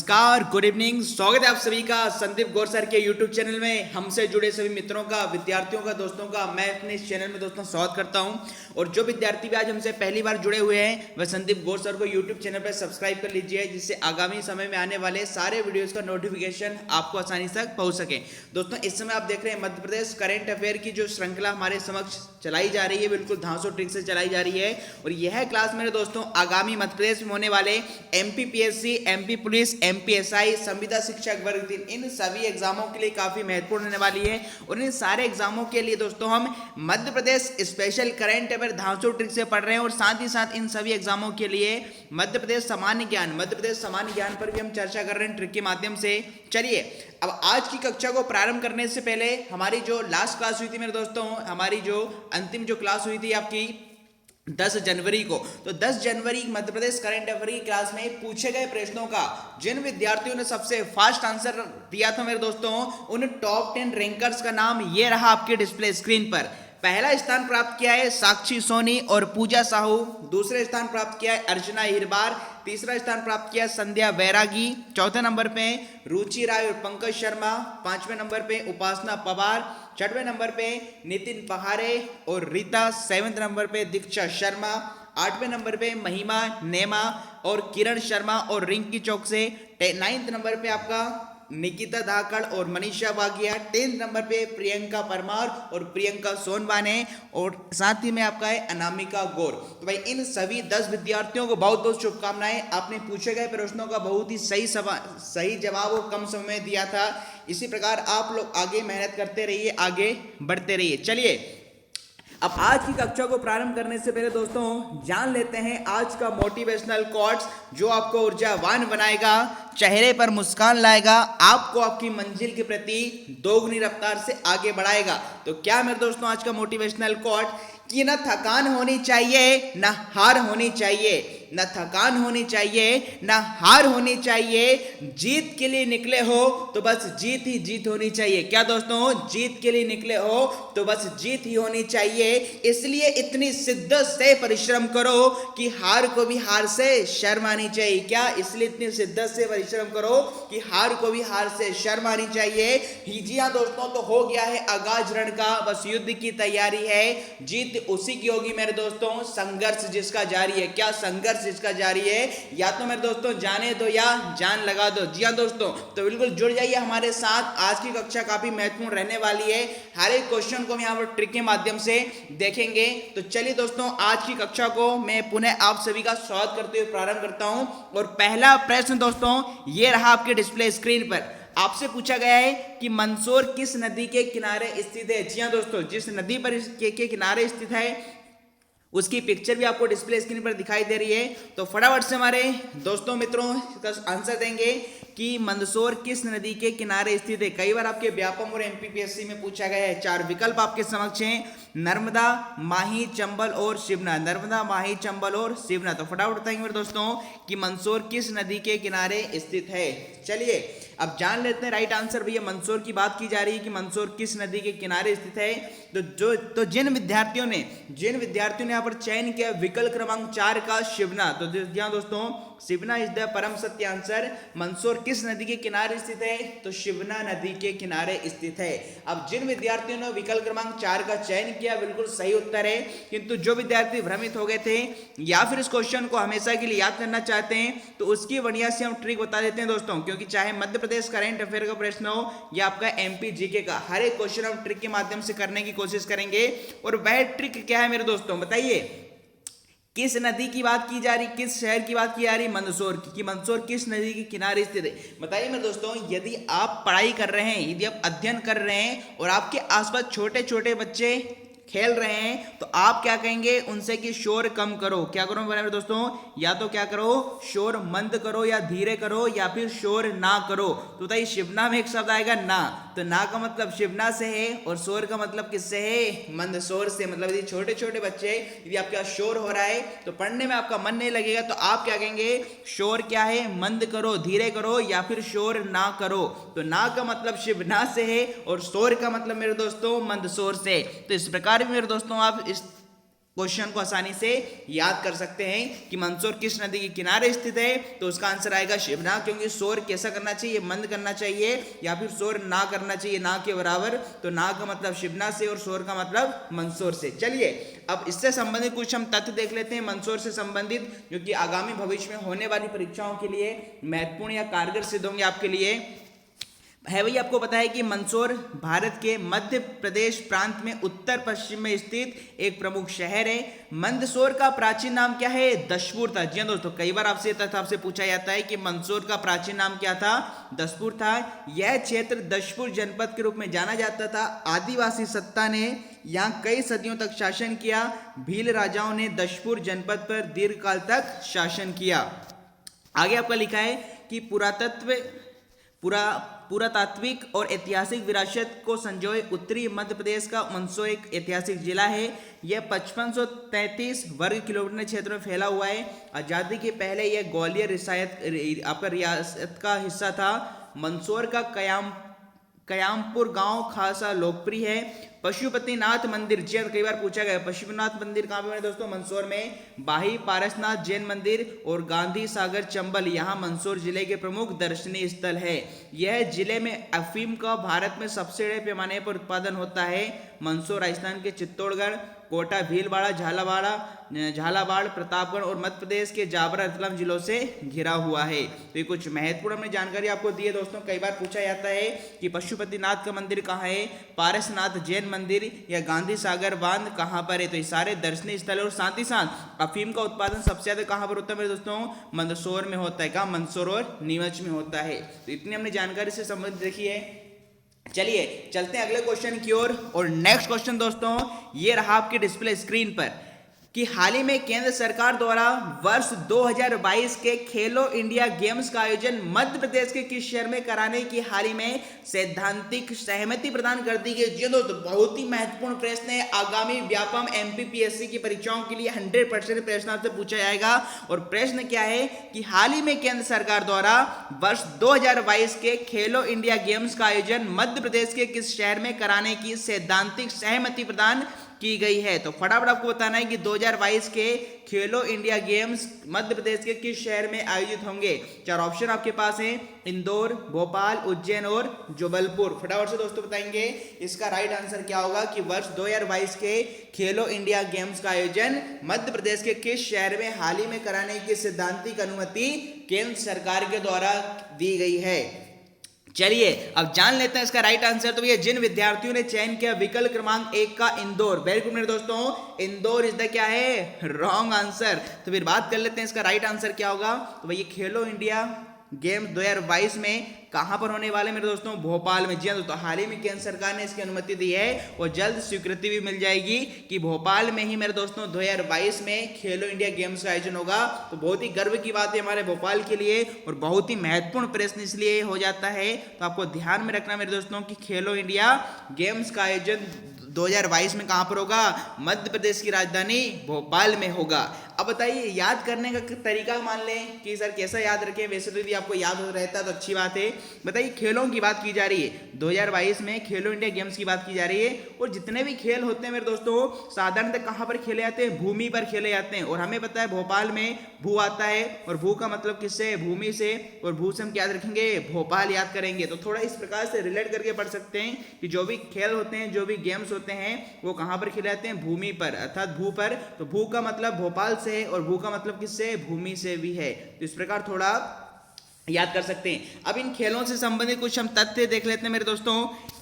नमस्कार, good evening. स्वागत है आप सभी का संदीप गौर सर के यूट्यूब चैनल में। हमसे जुड़े सभी मित्रों का, विद्यार्थियों का, दोस्तों का मैं अपने इस चैनल में दोस्तों स्वागत करता हूं। और जो विद्यार्थी भी आज हमसे पहली बार जुड़े हुए हैं वह संदीप गौर सर को यूट्यूब चैनल पर सब्सक्राइब कर लीजिए, जिससे आगामी समय में आने वाले सारे वीडियोज का नोटिफिकेशन आपको आसानी से पहुंच सके। दोस्तों, इस समय आप देख रहे हैं मध्य प्रदेश करेंट अफेयर की जो श्रृंखला हमारे समक्ष चलाई जा रही है, बिल्कुल धांसू ट्रिक से चलाई जा रही है। और यह क्लास मेरे दोस्तों आगामी मध्य प्रदेश में होने वाले एमपीपीएससी, एमपी पुलिस, एमपीएसआई, संविदा शिक्षक वर्ग 3 इन सभी एग्जामों के लिए काफी महत्वपूर्ण होने वाली है। और इन सारे एग्जामों के लिए दोस्तों हम Madhya Pradesh special current affair धांसू trick से पढ़ रहे हैं। और साथ ही साथ इन सभी एग्जामों के लिए मध्य प्रदेश सामान्य ज्ञान पर भी हम चर्चा कर रहे हैं ट्रिक के माध्यम से। चलिए, अब आज की कक्षा को प्रारंभ करने से पहले हमारी जो लास्ट क्लास हुई थी मेरे दोस्तों, हमारी जो अंतिम जो क्लास हुई थी आपकी 10 जनवरी को, तो 10 जनवरी मध्य प्रदेश करंट अफेयर की क्लास में पूछे गए प्रश्नों का जिन विद्यार्थियों ने सबसे फास्ट आंसर दिया था मेरे दोस्तों, उन टॉप 10 रैंकर्स का नाम ये रहा आपके डिस्प्ले स्क्रीन पर। पहला स्थान प्राप्त किया है साक्षी सोनी और पूजा साहू, दूसरे स्थान प्राप्त किया है अर्चना हिरबार, तीसरा स्थान प्राप्त किया संध्या बैरागी, चौथे नंबर पे रुचि राय और पंकज शर्मा, पांचवें नंबर पे उपासना पवार, छठवें नंबर पे नितिन पहाड़े और रीता, 7वें नंबर पे दीक्षा शर्मा, 8वें नंबर पे महिमा नेमा और किरण शर्मा और रिंकी चौक से, 9वें नंबर पे आपका निकिता धाकड़ और मनीषा वागिया, 10th नंबर पे प्रियंका परमार और प्रियंका सोनवाने, और साथ ही में आपका है अनामिका गौर। तो भाई इन सभी 10 विद्यार्थियों को बहुत बहुत शुभकामनाएं। आपने पूछे गए प्रश्नों का बहुत ही सही जवाब और कम समय में दिया था। इसी प्रकार आप लोग आगे मेहनत करते रहिए, आगे बढ़ते रहिए। चलिए, अब आज की कक्षा को प्रारंभ करने से पहले दोस्तों जान लेते हैं आज का मोटिवेशनल कोट्स जो आपको ऊर्जावान बनाएगा, चेहरे पर मुस्कान लाएगा, आपको आपकी मंजिल के प्रति दोगुनी रफ्तार से आगे बढ़ाएगा। तो क्या मेरे दोस्तों आज का मोटिवेशनल कोट कि न थकान होनी चाहिए न हार होनी चाहिए, न थकान होनी चाहिए न हार होनी चाहिए, जीत के लिए निकले हो तो बस जीत ही जीत होनी चाहिए। क्या दोस्तों, जीत के लिए निकले हो तो बस जीत ही होनी चाहिए। इसलिए इतनी शिद्दत से परिश्रम करो कि हार को भी हार से शर्म आनी चाहिए। क्या, इसलिए इतनी शिद्दत से परिश्रम करो कि हार को भी हार से शर्म आनी चाहिए। जी हाँ दोस्तों, तो हो गया है आगाज रण का, बस युद्ध की तैयारी है, जीत उसी की होगी मेरे दोस्तों, संघर्ष जिसका जारी है। क्या, संघर्ष जिसका जारी है, या तो मेरे दोस्तों जाने दो या जान लगा दो। जी हाँ दोस्तों, तो बिल्कुल जुड़ जाइए हमारे साथ। आज की कक्षा काफी महत्वपूर्ण रहने वाली है, हर एक क्वेश्चन को हम यहाँ पर ट्रिक के माध्यम से देखेंगे। तो चलिए दोस्तों, आज की कक्षा को मैं पुनः आप सभी का स्वागत करते हुए प्रारंभ करता हूं। और पहला प्रश्न दोस्तों ये रहा आपके डिस्प्ले स्क्रीन पर। आपसे पूछा गया है कि मंदसौर किस नदी के किनारे स्थित है। जी हाँ दोस्तों, जिस नदी पर के किनारे स्थित है उसकी पिक्चर भी आपको डिस्प्ले स्क्रीन पर दिखाई दे रही है। तो फटाफट से हमारे दोस्तों मित्रों इसका आंसर देंगे कि मंदसौर किस नदी के किनारे स्थित है। कई बार आपके व्यापम और एमपीपीएससी में पूछा गया है। 4 विकल्प आपके समक्ष हैं, नर्मदा, माही, चंबल और शिवना। नर्मदा, माही, चंबल और शिवना। तो फटाफट बताएंगे मेरे दोस्तों कि मंदसौर किस नदी के किनारे स्थित है। चलिए, अब जान लेते हैं राइट आंसर। भैया मंदसौर की बात की जा रही है कि मंदसौर किस नदी के किनारे स्थित है। तो जिन विद्यार्थियों ने यहाँ पर चयन किया विकल्प क्रमांक 4 का शिवना, तो यहाँ दोस्तों शिवना इज द परम सत्य आंसर। मंदसौर किस नदी के किनारे स्थित है, तो शिवना नदी के किनारे स्थित है। अब जिन विद्यार्थियों ने विकल्प क्रमांक 4 का चयन किया बिल्कुल सही उत्तर है, किंतु जो विद्यार्थी भ्रमित हो गए थे या फिर इस क्वेश्चन को हमेशा के लिए याद करना चाहते हैं, तो उसकी बढ़िया से हम ट्रिक बता देते हैं दोस्तों। क्योंकि चाहे मध्य प्रदेश करंट अफेयर का प्रश्न हो या आपका एमपी जीके का, हर एक क्वेश्चन हम ट्रिक के माध्यम से करने की कोशिश करेंगे। और वह ट्रिक क्या है मेरे दोस्तों, बताइए। किस नदी की बात की जा रही, किस शहर की बात की जा रही, मंदसौर की। मंदसौर किस नदी के किनारे स्थित है, बताइए मेरे दोस्तों। यदि आप पढ़ाई कर रहे हैं, यदि आप अध्ययन कर रहे हैं और आपके आसपास छोटे छोटे बच्चे खेल रहे हैं, तो आप क्या कहेंगे उनसे कि शोर कम करो। क्या करो मेरे दोस्तों, या तो क्या करो, शोर मंद करो या धीरे करो या फिर शोर ना करो। तो बताइए, शिवना में एक शब्द आएगा ना, तो ना का मतलब शिवना से है और शोर का मतलब किससे है, मंदसौर से। मतलब यदि छोटे छोटे बच्चे, यदि आपके यहाँ शोर हो रहा है तो पढ़ने में आपका मन नहीं लगेगा, तो आप क्या कहेंगे, शोर क्या है, मंद करो, धीरे करो या फिर शोर ना करो। तो ना का मतलब शिवना से है और शोर का मतलब मेरे दोस्तों मंदसौर से। तो इस प्रकार मेरे दोस्तों आप इस क्वेश्चन को आसानी से याद कर सकते हैं कि मंदसौर किस नदी के किनारे स्थित है, तो उसका आंसर आएगा शिवना, क्योंकि शोर कैसा करना चाहिए, मंद करना चाहिए या फिर शोर ना करना चाहिए, ना के बराबर, तो ना का मतलब शिवना से और शोर का मतलब मंदसौर से। चलिए अब इससे संबंधित कुछ हम तथ्य देख लेते हैं मंदसौर से संबंधित, जो कि आगामी भविष्य में होने वाली परीक्षाओं के लिए महत्वपूर्ण या कारगर सिद्ध होंगे आपके लिए। है वही आपको पता है कि मंदसौर भारत के मध्य प्रदेश प्रांत में उत्तर पश्चिम में स्थित एक प्रमुख शहर है। मंदसौर का प्राचीन नाम क्या है, दशपुर था। जी हाँ दोस्तों, कई बार आपसे तथ्य आपसे पूछा जाता है कि मंदसौर का प्राचीन नाम क्या था, दशपुर था। यह क्षेत्र दशपुर जनपद के रूप में जाना जाता था। आदिवासी सत्ता ने यहाँ कई सदियों तक शासन किया। भील राजाओं ने दशपुर जनपद पर दीर्घकाल तक शासन किया। आगे आपका लिखा है कि पुरातात्विक और ऐतिहासिक विरासत को संजोए उत्तरी मध्य प्रदेश का मंदसौर एक ऐतिहासिक जिला है। यह 5533 वर्ग किलोमीटर क्षेत्र में फैला हुआ है। आज़ादी के पहले यह ग्वालियर रियासत का हिस्सा था। मंदसौर का कयामपुर गांव खासा लोकप्रिय है। पशुपतिनाथ मंदिर, जी कई बार पूछा गया, पशुपतिनाथ मंदिर कहाँ पे है दोस्तों, मंदसौर में। बाही पारसनाथ जैन मंदिर और गांधी सागर चंबल यहाँ मंदसौर जिले के प्रमुख दर्शनीय स्थल है। यह जिले में अफीम का भारत में सबसे बड़े पैमाने पर उत्पादन होता है। मंदसौर राजस्थान के चित्तौड़गढ़, कोटा, भीलवाड़ा, झालावाड़, प्रतापगढ़ और मध्य प्रदेश के जाबर रतलाम जिलों से घिरा हुआ है। तो ये कुछ महत्वपूर्ण हमने जानकारी आपको दी है दोस्तों। कई बार पूछा जाता है कि पशुपतिनाथ का मंदिर कहाँ है, पारसनाथ जैन मंदिर या गांधी सागर बांध कहाँ पर है, तो ये सारे दर्शनीय स्थल और साथ ही साथ अफीम का उत्पादन सबसे ज्यादा कहाँ पर होता है मेरे दोस्तों, मंदसौर में होता है। कहाँ, मंदसौर और नीमच में होता है। तो इतनी हमने जानकारी से संबंधित देखी है। चलिए चलते हैं अगले क्वेश्चन की ओर। और नेक्स्ट क्वेश्चन दोस्तों ये रहा आपके डिस्प्ले स्क्रीन पर कि हाल ही में केंद्र सरकार द्वारा वर्ष 2022 के खेलो इंडिया गेम्स का आयोजन मध्य प्रदेश के किस शहर में कराने की हाल ही में सैद्धांतिक सहमति प्रदान कर दी गई। जी दोस्तों, बहुत ही महत्वपूर्ण प्रश्न है। आगामी व्यापम एमपीपीएससी की परीक्षाओं के लिए 100% प्रश्न आपसे पूछा जाएगा। और प्रश्न क्या है कि हाल ही में केंद्र सरकार द्वारा वर्ष 2022 के खेलो इंडिया गेम्स का आयोजन मध्य प्रदेश के किस शहर में कराने की सैद्धांतिक सहमति प्रदान की गई है। तो फटाफट आपको बताना है कि 2022 के खेलो इंडिया गेम्स मध्य प्रदेश के किस शहर में आयोजित होंगे। चार ऑप्शन आपके पास हैं, इंदौर, भोपाल, उज्जैन और जबलपुर। फटाफट से दोस्तों बताएंगे इसका राइट आंसर क्या होगा कि वर्ष 2022 के खेलो इंडिया गेम्स का आयोजन मध्य प्रदेश के किस शहर में हाल ही में कराने की सैद्धांतिक अनुमति केंद्र सरकार के द्वारा दी गई है। चलिए अब जान लेते हैं इसका राइट आंसर। तो ये जिन विद्यार्थियों ने चयन किया विकल्प क्रमांक 1 का इंदौर, वेरी गुड मेरे दोस्तों, इंदौर इज द क्या है, रॉन्ग आंसर। तो फिर बात कर लेते हैं इसका राइट आंसर क्या होगा। तो भाई ये खेलो इंडिया गेम्स 2022 में कहां पर होने वाले मेरे दोस्तों, भोपाल में। जी हाँ दोस्तों, हाल ही में केंद्र सरकार ने इसकी अनुमति दी है और जल्द स्वीकृति भी मिल जाएगी कि भोपाल में ही मेरे दोस्तों 2022 में खेलो इंडिया गेम्स का आयोजन होगा। तो बहुत ही गर्व की बात है हमारे भोपाल के लिए और बहुत ही महत्वपूर्ण प्रश्न इसलिए हो जाता है। तो आपको ध्यान में रखना मेरे दोस्तों कि खेलो इंडिया गेम्स का आयोजन 2022 में कहां पर होगा, मध्य प्रदेश की राजधानी भोपाल में होगा। अब बताइए याद करने का तरीका मान लें कि सर कैसा याद रखें। वैसे तो यदि आपको याद हो रहता है तो अच्छी बात है। बताइए खेलों की बात की जा रही है, 2022 में खेलो इंडिया गेम्स की बात की जा रही है और जितने भी खेल होते हैं मेरे दोस्तों साधारणतः कहां पर खेले जाते हैं, भूमि पर खेले जाते हैं। और हमें पता है भोपाल में भू आता है और भू का मतलब किससे, भूमि से, और भू से हम क्या याद रखेंगे, भोपाल याद करेंगे। तो थोड़ा इस प्रकार से रिलेट करके पढ़ सकते हैं कि जो भी खेल होते हैं, जो भी गेम्स होते हैं वो कहां पर खेले जाते हैं, भूमि पर, अर्थात भू पर। तो भू का मतलब भोपाल से और भू का मतलब किससे, भूमि से भी है। तो इस प्रकार थोड़ा याद कर सकते हैं। अब इन खेलों से संबंधित कुछ हम तथ्य देख लेते हैं मेरे दोस्तों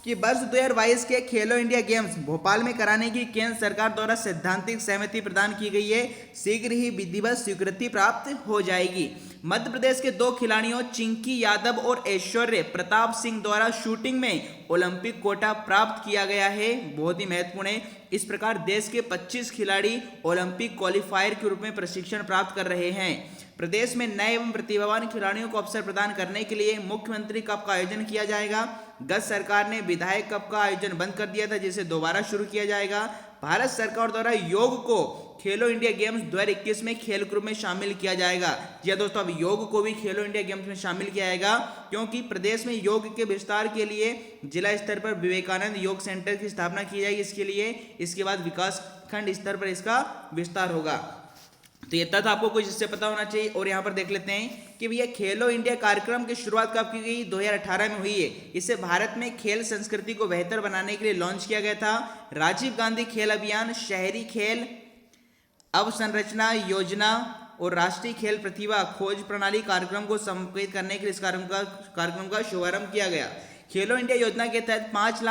कि वर्ष 2022 के खेलो इंडिया गेम्स भोपाल में कराने की केंद्र सरकार द्वारा सैद्धांतिक सहमति प्रदान की गई है। शीघ्र ही विधिवत स्वीकृति प्राप्त हो जाएगी। मध्य प्रदेश के 2 खिलाड़ियों चिंकी यादव और ऐश्वर्य प्रताप सिंह द्वारा शूटिंग में ओलंपिक कोटा प्राप्त किया गया है। बहुत ही महत्वपूर्ण है। इस प्रकार देश के 25 खिलाड़ी ओलंपिक क्वालिफायर के रूप में प्रशिक्षण प्राप्त कर रहे हैं। प्रदेश में नए एवं प्रतिभावान खिलाड़ियों को अवसर प्रदान करने के लिए मुख्यमंत्री कप का आयोजन किया जाएगा। गत सरकार ने विधायक कप का आयोजन बंद कर दिया था, जिसे दोबारा शुरू किया जाएगा। भारत सरकार द्वारा योग को खेलो इंडिया गेम्स 2021 में खेल ग्रुप में शामिल किया जाएगा। जी दोस्तों, अब योग को भी खेलो इंडिया गेम्स में शामिल किया जाएगा क्योंकि प्रदेश में योग के विस्तार के लिए जिला स्तर पर विवेकानंद योग सेंटर की स्थापना की जाएगी। इसके बाद विकास खंड स्तर पर इसका विस्तार होगा। तो ये तथ्य आपको कुछ इससे पता होना चाहिए। और यहाँ पर देख लेते हैं कि भैया खेलो इंडिया कार्यक्रम की शुरुआत कब की गई? 2018 में हुई है। इसे भारत में खेल संस्कृति को बेहतर बनाने के लिए लॉन्च किया गया था। राजीव गांधी खेल अभियान, शहरी खेल अवसंरचना योजना और राष्ट्रीय खेल प्रतिभा खोज प्रणाली कार्यक्रम को समर्पित करने के लिए इस कार्यक्रम का शुभारंभ किया गया। खेलो इंडिया योजना के तहत 5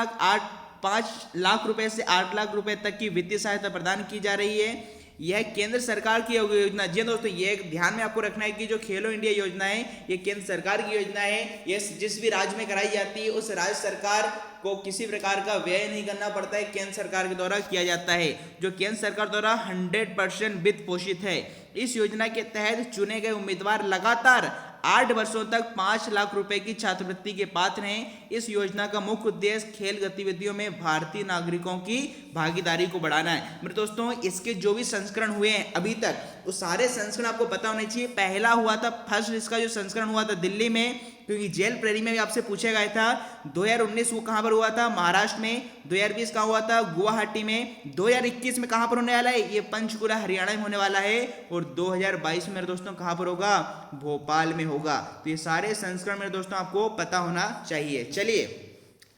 लाख रुपए से 8 लाख रुपए तक की वित्तीय सहायता प्रदान की जा रही है। यह केंद्र सरकार की योजना। जी दोस्तों, ये ध्यान में आपको रखना है कि जो खेलो इंडिया योजना है ये केंद्र सरकार की योजना है। ये जिस भी राज्य में कराई जाती है उस राज्य सरकार को किसी प्रकार का व्यय नहीं करना पड़ता है, केंद्र सरकार के द्वारा किया जाता है, जो केंद्र सरकार द्वारा 100% वित्त पोषित है। इस योजना के तहत चुने गए उम्मीदवार लगातार 8 वर्षों तक 5 लाख रुपए की छात्रवृत्ति के पात्र हैं। इस योजना का मुख्य उद्देश्य खेल गतिविधियों में भारतीय नागरिकों की भागीदारी को बढ़ाना है। मेरे दोस्तों, इसके जो भी संस्करण हुए हैं अभी तक, वो सारे संस्करण आपको पता होने चाहिए। पहला हुआ था, फर्स्ट इसका जो संस्करण हुआ था दिल्ली में, क्योंकि जेल प्रेरी में भी आपसे पूछा गया था। 2019 वो कहां पर हुआ था? महाराष्ट्र में। 2020 कहां हुआ था? गुवाहाटी में। 2021 में कहां पर होने वाला है? ये पंचकुला हरियाणा में होने वाला है। और 2022 में मेरे दोस्तों कहां पर होगा? भोपाल में होगा। तो ये सारे संस्करण मेरे दोस्तों आपको पता होना चाहिए। चलिए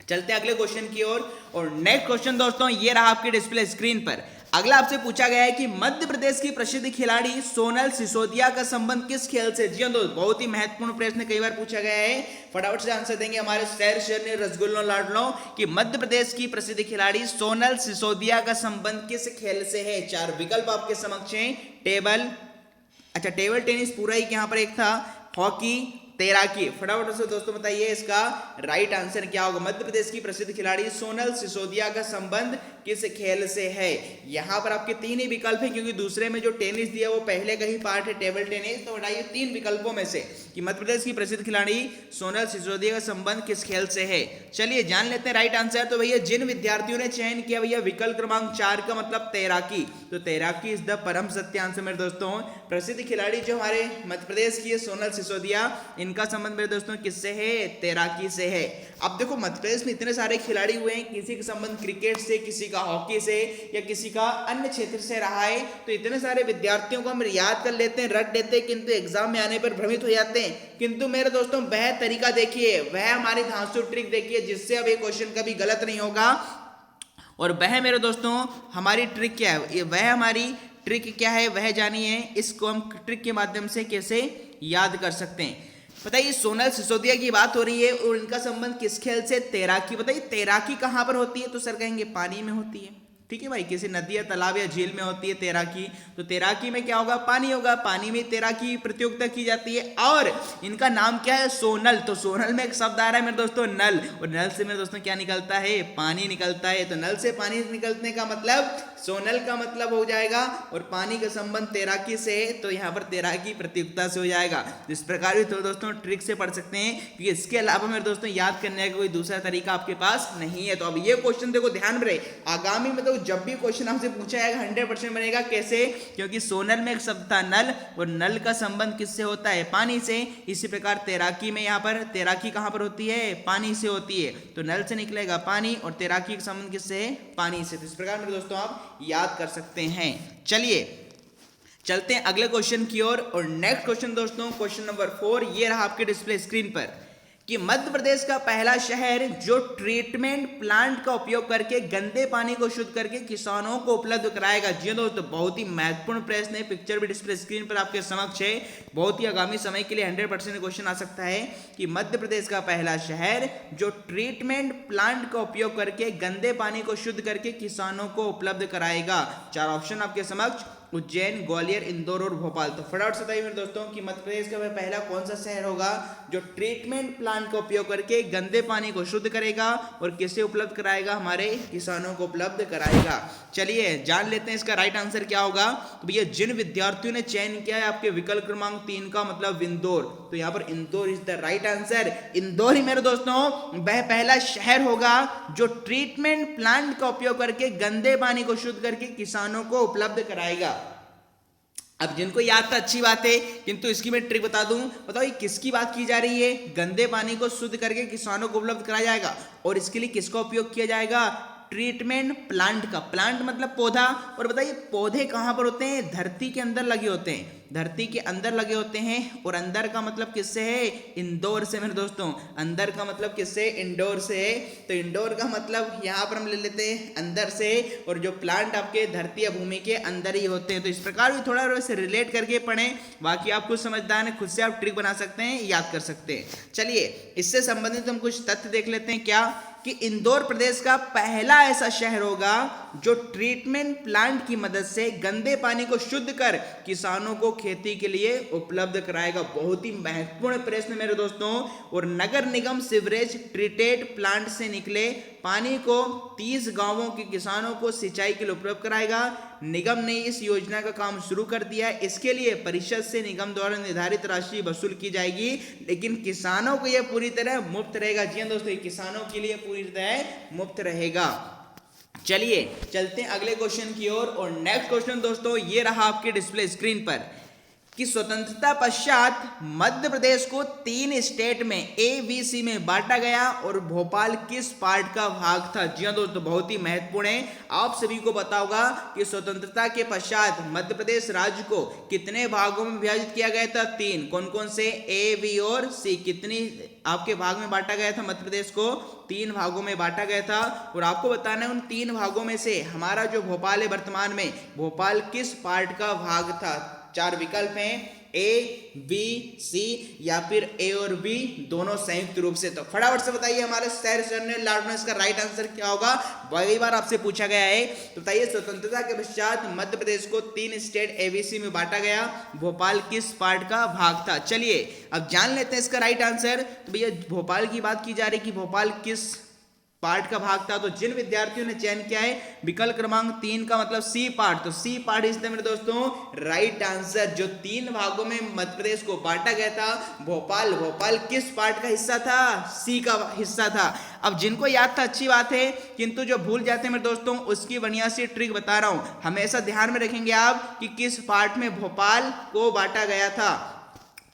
चलते हैं अगले क्वेश्चन की ओर। और नेक्स्ट क्वेश्चन दोस्तों ये रहा आपके डिस्प्ले स्क्रीन पर। अगला आपसे पूछा गया है कि मध्य प्रदेश की प्रसिद्ध खिलाड़ी सोनल सिसोदिया का संबंध किस खेल से? जी दोस्तों, बहुत ही महत्वपूर्ण प्रश्न कई बार पूछा गया है। फटाफट से आंसर देंगे हमारे शहर रसगुल्लों लाडलों कि मध्य प्रदेश की प्रसिद्ध खिलाड़ी सोनल सिसोदिया का संबंध किस खेल से है? 4 विकल्प आपके समक्ष हैं। टेबल टेनिस पूरा ही यहाँ पर एक था, हॉकी, तैराकी। फटाफट से दोस्तों बताइए इसका राइट आंसर क्या होगा? मध्य प्रदेश की प्रसिद्ध खिलाड़ी सोनल सिसोदिया का संबंध किस खेल से है? यहाँ पर आपके 3 ही विकल्प है, क्योंकि दूसरे में जो टेनिस दिया वो पहले का ही पार्ट है, टेबल टेनिस। तो बताइए 3 विकल्पों में से कि मध्य प्रदेश की प्रसिद्ध खिलाड़ी सोनल सिसोदिया का संबंध किस खेल से है। चलिए जान लेते हैं राइट आंसर। तो भैया जिन विद्यार्थियों ने चयन किया भैया विकल्प क्रमांक 4 का मतलब तैराकी, तो तैराकी इज द परम सत्य आंसर मेरे दोस्तों। प्रसिद्ध खिलाड़ी जो हमारे मध्य प्रदेश की है सोनल सिसोदिया, इनका संबंध मेरे दोस्तों किससे है? तैराकी से है। अब देखो मध्य प्रदेश में इतने सारे खिलाड़ी हुए हैं, किसी का संबंध क्रिकेट से, किसी का हॉकी से, या किसी का अन्य क्षेत्र से रहा है। तो इतने सारे विद्यार्थियों को हम याद कर लेते हैं, रट देते हैं, किंतु एग्जाम में आने पर भ्रमित हो जाते हैं। किंतु मेरे दोस्तों वह तरीका देखिए, वह हमारी धांसू ट्रिक देखिए, जिससे अब ये क्वेश्चन कभी गलत नहीं होगा। और वह मेरे दोस्तों हमारी ट्रिक क्या है? वह हमारी ट्रिक क्या है वह जानिए। इसको हम ट्रिक के माध्यम से कैसे याद कर सकते हैं। बताइए सोनल सिसोदिया की बात हो रही है और इनका संबंध किस खेल से? तैराकी। बताइए तैराकी कहां पर होती है? तो सर कहेंगे पानी में होती है। ठीक है भाई, किसी नदी या तालाब या झील में होती है तैराकी। तो तैराकी में क्या होगा? पानी होगा। पानी में तैराकी प्रतियोगिता की जाती है। और इनका नाम क्या है? सोनल। तो सोनल में एक शब्द आ रहा है मेरे दोस्तों नल, और नल से मेरे दोस्तों क्या निकलता है? पानी निकलता है। तो नल से पानी निकलने का मतलब सोनल का मतलब हो जाएगा, और पानी का संबंध तैराकी से है, तो यहाँ पर तैराकी प्रतियोगिता से हो जाएगा। इस प्रकार भी तो दोस्तों ट्रिक से पढ़ सकते हैं, क्योंकि इसके अलावा मेरे दोस्तों याद करने का कोई दूसरा तरीका आपके पास नहीं है। तो अब ये क्वेश्चन देखो ध्यान में रहे, आगामी में तो जब भी क्वेश्चन आपसे पूछा जाएगा 100% बनेगा। कैसे? क्योंकि सोनल में एक शब्द था नल, और नल का संबंध किससे होता है? पानी से। इसी प्रकार तैराकी में यहाँ पर तैराकी कहाँ पर होती है? पानी से होती है। तो नल से निकलेगा पानी, और तैराकी का संबंध किससे है? पानी से। तो इस प्रकार मेरे दोस्तों आप याद कर सकते हैं। चलिए चलते हैं अगले क्वेश्चन की ओर। और नेक्स्ट क्वेश्चन दोस्तों क्वेश्चन नंबर 4 ये रहा आपके डिस्प्ले स्क्रीन पर कि मध्य प्रदेश का पहला शहर जो ट्रीटमेंट प्लांट का उपयोग करके गंदे पानी को शुद्ध करके किसानों को उपलब्ध कराएगा। जी दोस्तों बहुत ही महत्वपूर्ण प्रश्न है, पिक्चर भी डिस्प्ले स्क्रीन पर आपके समक्ष है। बहुत ही आगामी समय के लिए 100% क्वेश्चन आ सकता है कि मध्य प्रदेश का पहला शहर जो ट्रीटमेंट प्लांट का उपयोग करके गंदे पानी को शुद्ध करके किसानों को उपलब्ध कराएगा। 4 ऑप्शन आपके समक्ष, उज्जैन, ग्वालियर, इंदौर और भोपाल। तो फटाफट से बताइए मेरे दोस्तों कि मध्य प्रदेश का वह पहला कौन सा शहर होगा जो ट्रीटमेंट प्लांट का उपयोग करके गंदे पानी को शुद्ध करेगा और किसे उपलब्ध कराएगा? हमारे किसानों को उपलब्ध कराएगा। चलिए जान लेते हैं इसका राइट आंसर क्या होगा। तो भैया जिन विद्यार्थियों ने चयन किया है आपके विकल्प क्रमांक 3 का मतलब इंदौर, तो यहाँ पर Indore is the right answer. Indore ही मेरे दोस्तों वह पहला शहर होगा जो ट्रीटमेंट प्लांट का उपयोग करके गंदे पानी को शुद्ध करके किसानों को उपलब्ध कराएगा। अब जिनको याद था अच्छी बात है, किंतु इसकी मैं ट्रिक बता दूं। बताओ ये किसकी बात की जा रही है? गंदे पानी को शुद्ध करके किसानों को उपलब्ध कराया जाएगा, और इसके लिए किसका उपयोग किया जाएगा? ट्रीटमेंट प्लांट का, प्लांट मतलब पौधा। और बताइए पौधे कहाँ पर होते हैं? धरती के अंदर लगे होते हैं, धरती के अंदर लगे होते हैं। और अंदर का मतलब किससे है? इंडोर से मेरे दोस्तों। अंदर का मतलब किससे? इंडोर से है। तो इंडोर का मतलब यहाँ पर हम ले लेते हैं अंदर से, और जो प्लांट आपके धरती या भूमि के अंदर ही होते हैं। तो इस प्रकार भी थोड़ा वैसे रिलेट करके पढ़ें, बाकी आप कुछ समझदार हैं, खुद से आप ट्रिक बना सकते हैं, याद कर सकते हैं। चलिए इससे संबंधित हम कुछ तथ्य देख लेते हैं क्या कि इंदौर प्रदेश का पहला ऐसा शहर होगा जो ट्रीटमेंट प्लांट की मदद से गंदे पानी को शुद्ध कर किसानों को खेती के लिए उपलब्ध कराएगा। बहुत ही महत्वपूर्ण प्रश्न मेरे दोस्तों। और नगर निगम सीवरेज ट्रीटेड प्लांट से निकले पानी को 30 गांवों के किसानों को सिंचाई के लिए उपलब्ध कराएगा। निगम ने इस योजना का काम शुरू कर दिया है। इसके लिए परिषद से निगम द्वारा निर्धारित राशि वसूल की जाएगी, लेकिन किसानों को यह पूरी तरह मुफ्त रहेगा। जी हाँ दोस्तों, किसानों के लिए पूरी तरह मुफ्त रहेगा। चलिए चलते हैं अगले क्वेश्चन की ओर। और नेक्स्ट क्वेश्चन दोस्तों ये रहा आपके डिस्प्ले स्क्रीन पर कि स्वतंत्रता पश्चात मध्य प्रदेश को 3 स्टेट में ABC में बांटा गया और भोपाल किस पार्ट का भाग था? जी हाँ दोस्तों, बहुत ही महत्वपूर्ण है। आप सभी को पता होगा कि स्वतंत्रता के पश्चात मध्य प्रदेश राज्य को कितने भागों में विभाजित किया गया था? 3। कौन कौन से? A, B और C। कितनी आपके भाग में बांटा गया था? मध्य प्रदेश को 3 भागों में बांटा गया था। और आपको बताना है उन 3 भागों में से हमारा जो भोपाल है वर्तमान में, भोपाल किस पार्ट का भाग था? 4 विकल्प हैं, A, B, C या फिर A और B दोनों संयुक्त रूप से। तो फटाफट से बताइए हमारे शहर लाडो इसका राइट आंसर क्या होगा? कई बार आपसे पूछा गया है। तो बताइए स्वतंत्रता के पश्चात मध्य प्रदेश को 3 स्टेट ABC में बांटा गया, भोपाल किस पार्ट का भाग था? चलिए अब जान लेते हैं इसका राइट आंसर। तो भैया भोपाल की बात की जा रही कि भोपाल किस पार्ट का भाग था, तो जिन विद्यार्थियों ने चयन किया है विकल्प क्रमांक 3 का मतलब C पार्ट, तो C पार्ट इज मेरे दोस्तों राइट आंसर। जो 3 भागों में मध्य प्रदेश को बांटा गया था, भोपाल किस पार्ट का हिस्सा था? C का हिस्सा था। अब जिनको याद था अच्छी बात है, किंतु जो भूल जाते हैं मेरे दोस्तों उसकी बढ़िया सी ट्रिक बता रहा हूं। हमेशा ध्यान में रखेंगे आप कि किस पार्ट में भोपाल को बांटा गया था।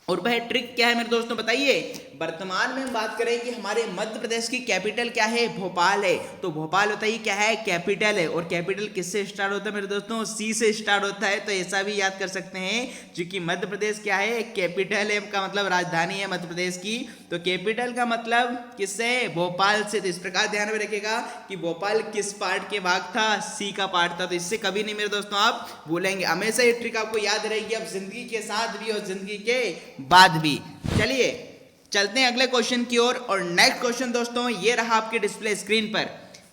और वह ट्रिक क्या है मेरे दोस्तों बताइए। वर्तमान में हम बात करें कि हमारे मध्य प्रदेश की कैपिटल क्या है? भोपाल है। तो भोपाल बताइए क्या है? कैपिटल है। और कैपिटल किससे स्टार्ट होता है मेरे दोस्तों? C से स्टार्ट होता है। तो ऐसा भी याद कर सकते हैं, क्योंकि मध्य प्रदेश क्या है? कैपिटल है, का मतलब राजधानी है मध्य प्रदेश की। तो कैपिटल का मतलब किससे? भोपाल से। तो इस प्रकार ध्यान में रखेगा कि भोपाल किस पार्ट के भाग था? C का पार्ट था। तो इससे कभी नहीं मेरे दोस्तों आप भूलेंगे, हमेशा ये ट्रिक आपको याद रहेगी, अब जिंदगी के साथ भी और जिंदगी के बाद भी। चलिए चलते हैं अगले क्वेश्चन की ओर। और नेक्स्ट क्वेश्चन दोस्तों ये रहा आपके डिस्प्ले स्क्रीन पर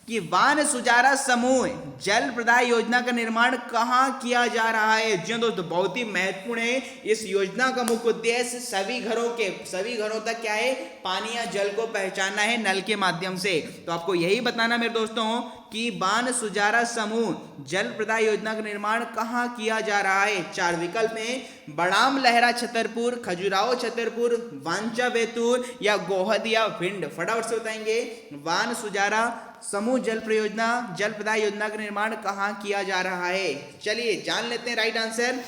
कि वान सुजारा समूह जल प्रदाय योजना का निर्माण कहां किया जा रहा है? जी दोस्तों बहुत ही महत्वपूर्ण है। इस योजना का मुख्य उद्देश्य सभी घरों तक क्या है? पानी या जल को पहुंचाना है नल के माध्यम से। तो आपको यही बताना मेरे दोस्तों कि बान सुजारा समूह जल प्रदाय योजना का निर्माण कहां किया जा रहा है? 4 विकल्प में बड़ाम लहरा छतरपुर, खजुराहो छतरपुर, वांचा बैतूल या गोहदिया भिंड। फटाफट से बताएंगे वान सुजारा समूह जल प्रदाय योजना का निर्माण कहां किया जा रहा है? चलिए जान लेते हैं राइट आंसर।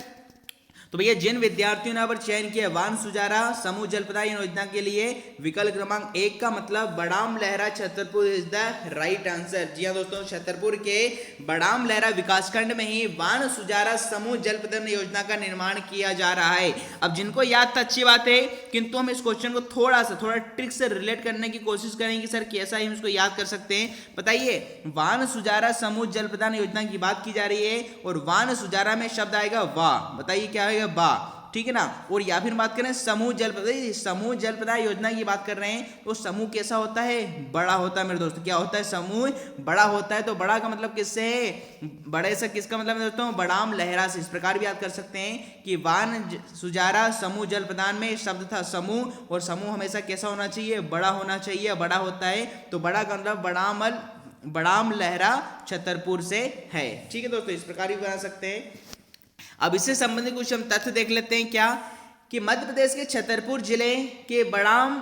तो भैया जिन विद्यार्थियों ने पर चयन किया वान सुजारा समूह जल प्रदाय योजना के लिए विकल्प क्रमांक 1 का मतलब Badamalhara Chhatarpur is the right answer. जी हाँ दोस्तों, छतरपुर के बड़ाम लहरा विकासखंड में ही वान सुजारा समूह जल प्रदाय योजना का निर्माण किया जा रहा है। अब जिनको याद था अच्छी बात है, किंतु हम इस क्वेश्चन को थोड़ा ट्रिक से रिलेट करने की कोशिश करेंगे सर कैसा हम इसको याद कर सकते हैं। बताइए वान सुजारा समूह जल प्रदाय योजना की बात की जा रही है और वान सुजारा में शब्द आएगा वा। बताइए क्या आएगा? बा। ठीक है ना। और या फिर बात करें समूह जल प्रदाय योजना की बात कर रहे हैं, तो समूह कैसा होता है? बड़ा होता है मेरे दोस्तों। क्या होता है? समूह बड़ा होता है। तो बड़ा का मतलब किससे है? बड़े से किसका मतलब है दोस्तों? बड़ाम लहरा से। इस प्रकार भी याद कर सकते हैं कि वान सुजारा समूह जल प्रदान में शब्द था समूह, और समूह हमेशा कैसा होना चाहिए? बड़ा होना चाहिए। बड़ा होता है तो बड़ा का मतलब बड़ाम लहरा छतरपुर से है। ठीक है दोस्तों, इस प्रकार भी बना सकते हैं। अब इससे संबंधित कुछ हम तथ्य देख लेते हैं क्या कि मध्य प्रदेश के छतरपुर जिले के बड़ाम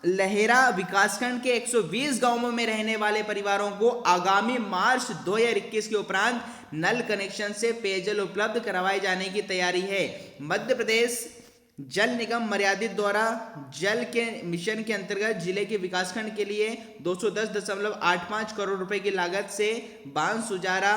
लहेरा विकासखंड के 120 गांवों में रहने वाले परिवारों को आगामी मार्च 2021 के उपरांत नल कनेक्शन से पेयजल उपलब्ध करवाए जाने की तैयारी है। मध्य प्रदेश जल निगम मर्यादित द्वारा जल के मिशन के अंतर्गत जिले के विकासखंड के लिए 210.85 करोड़ रुपए की लागत से बांध सुजारा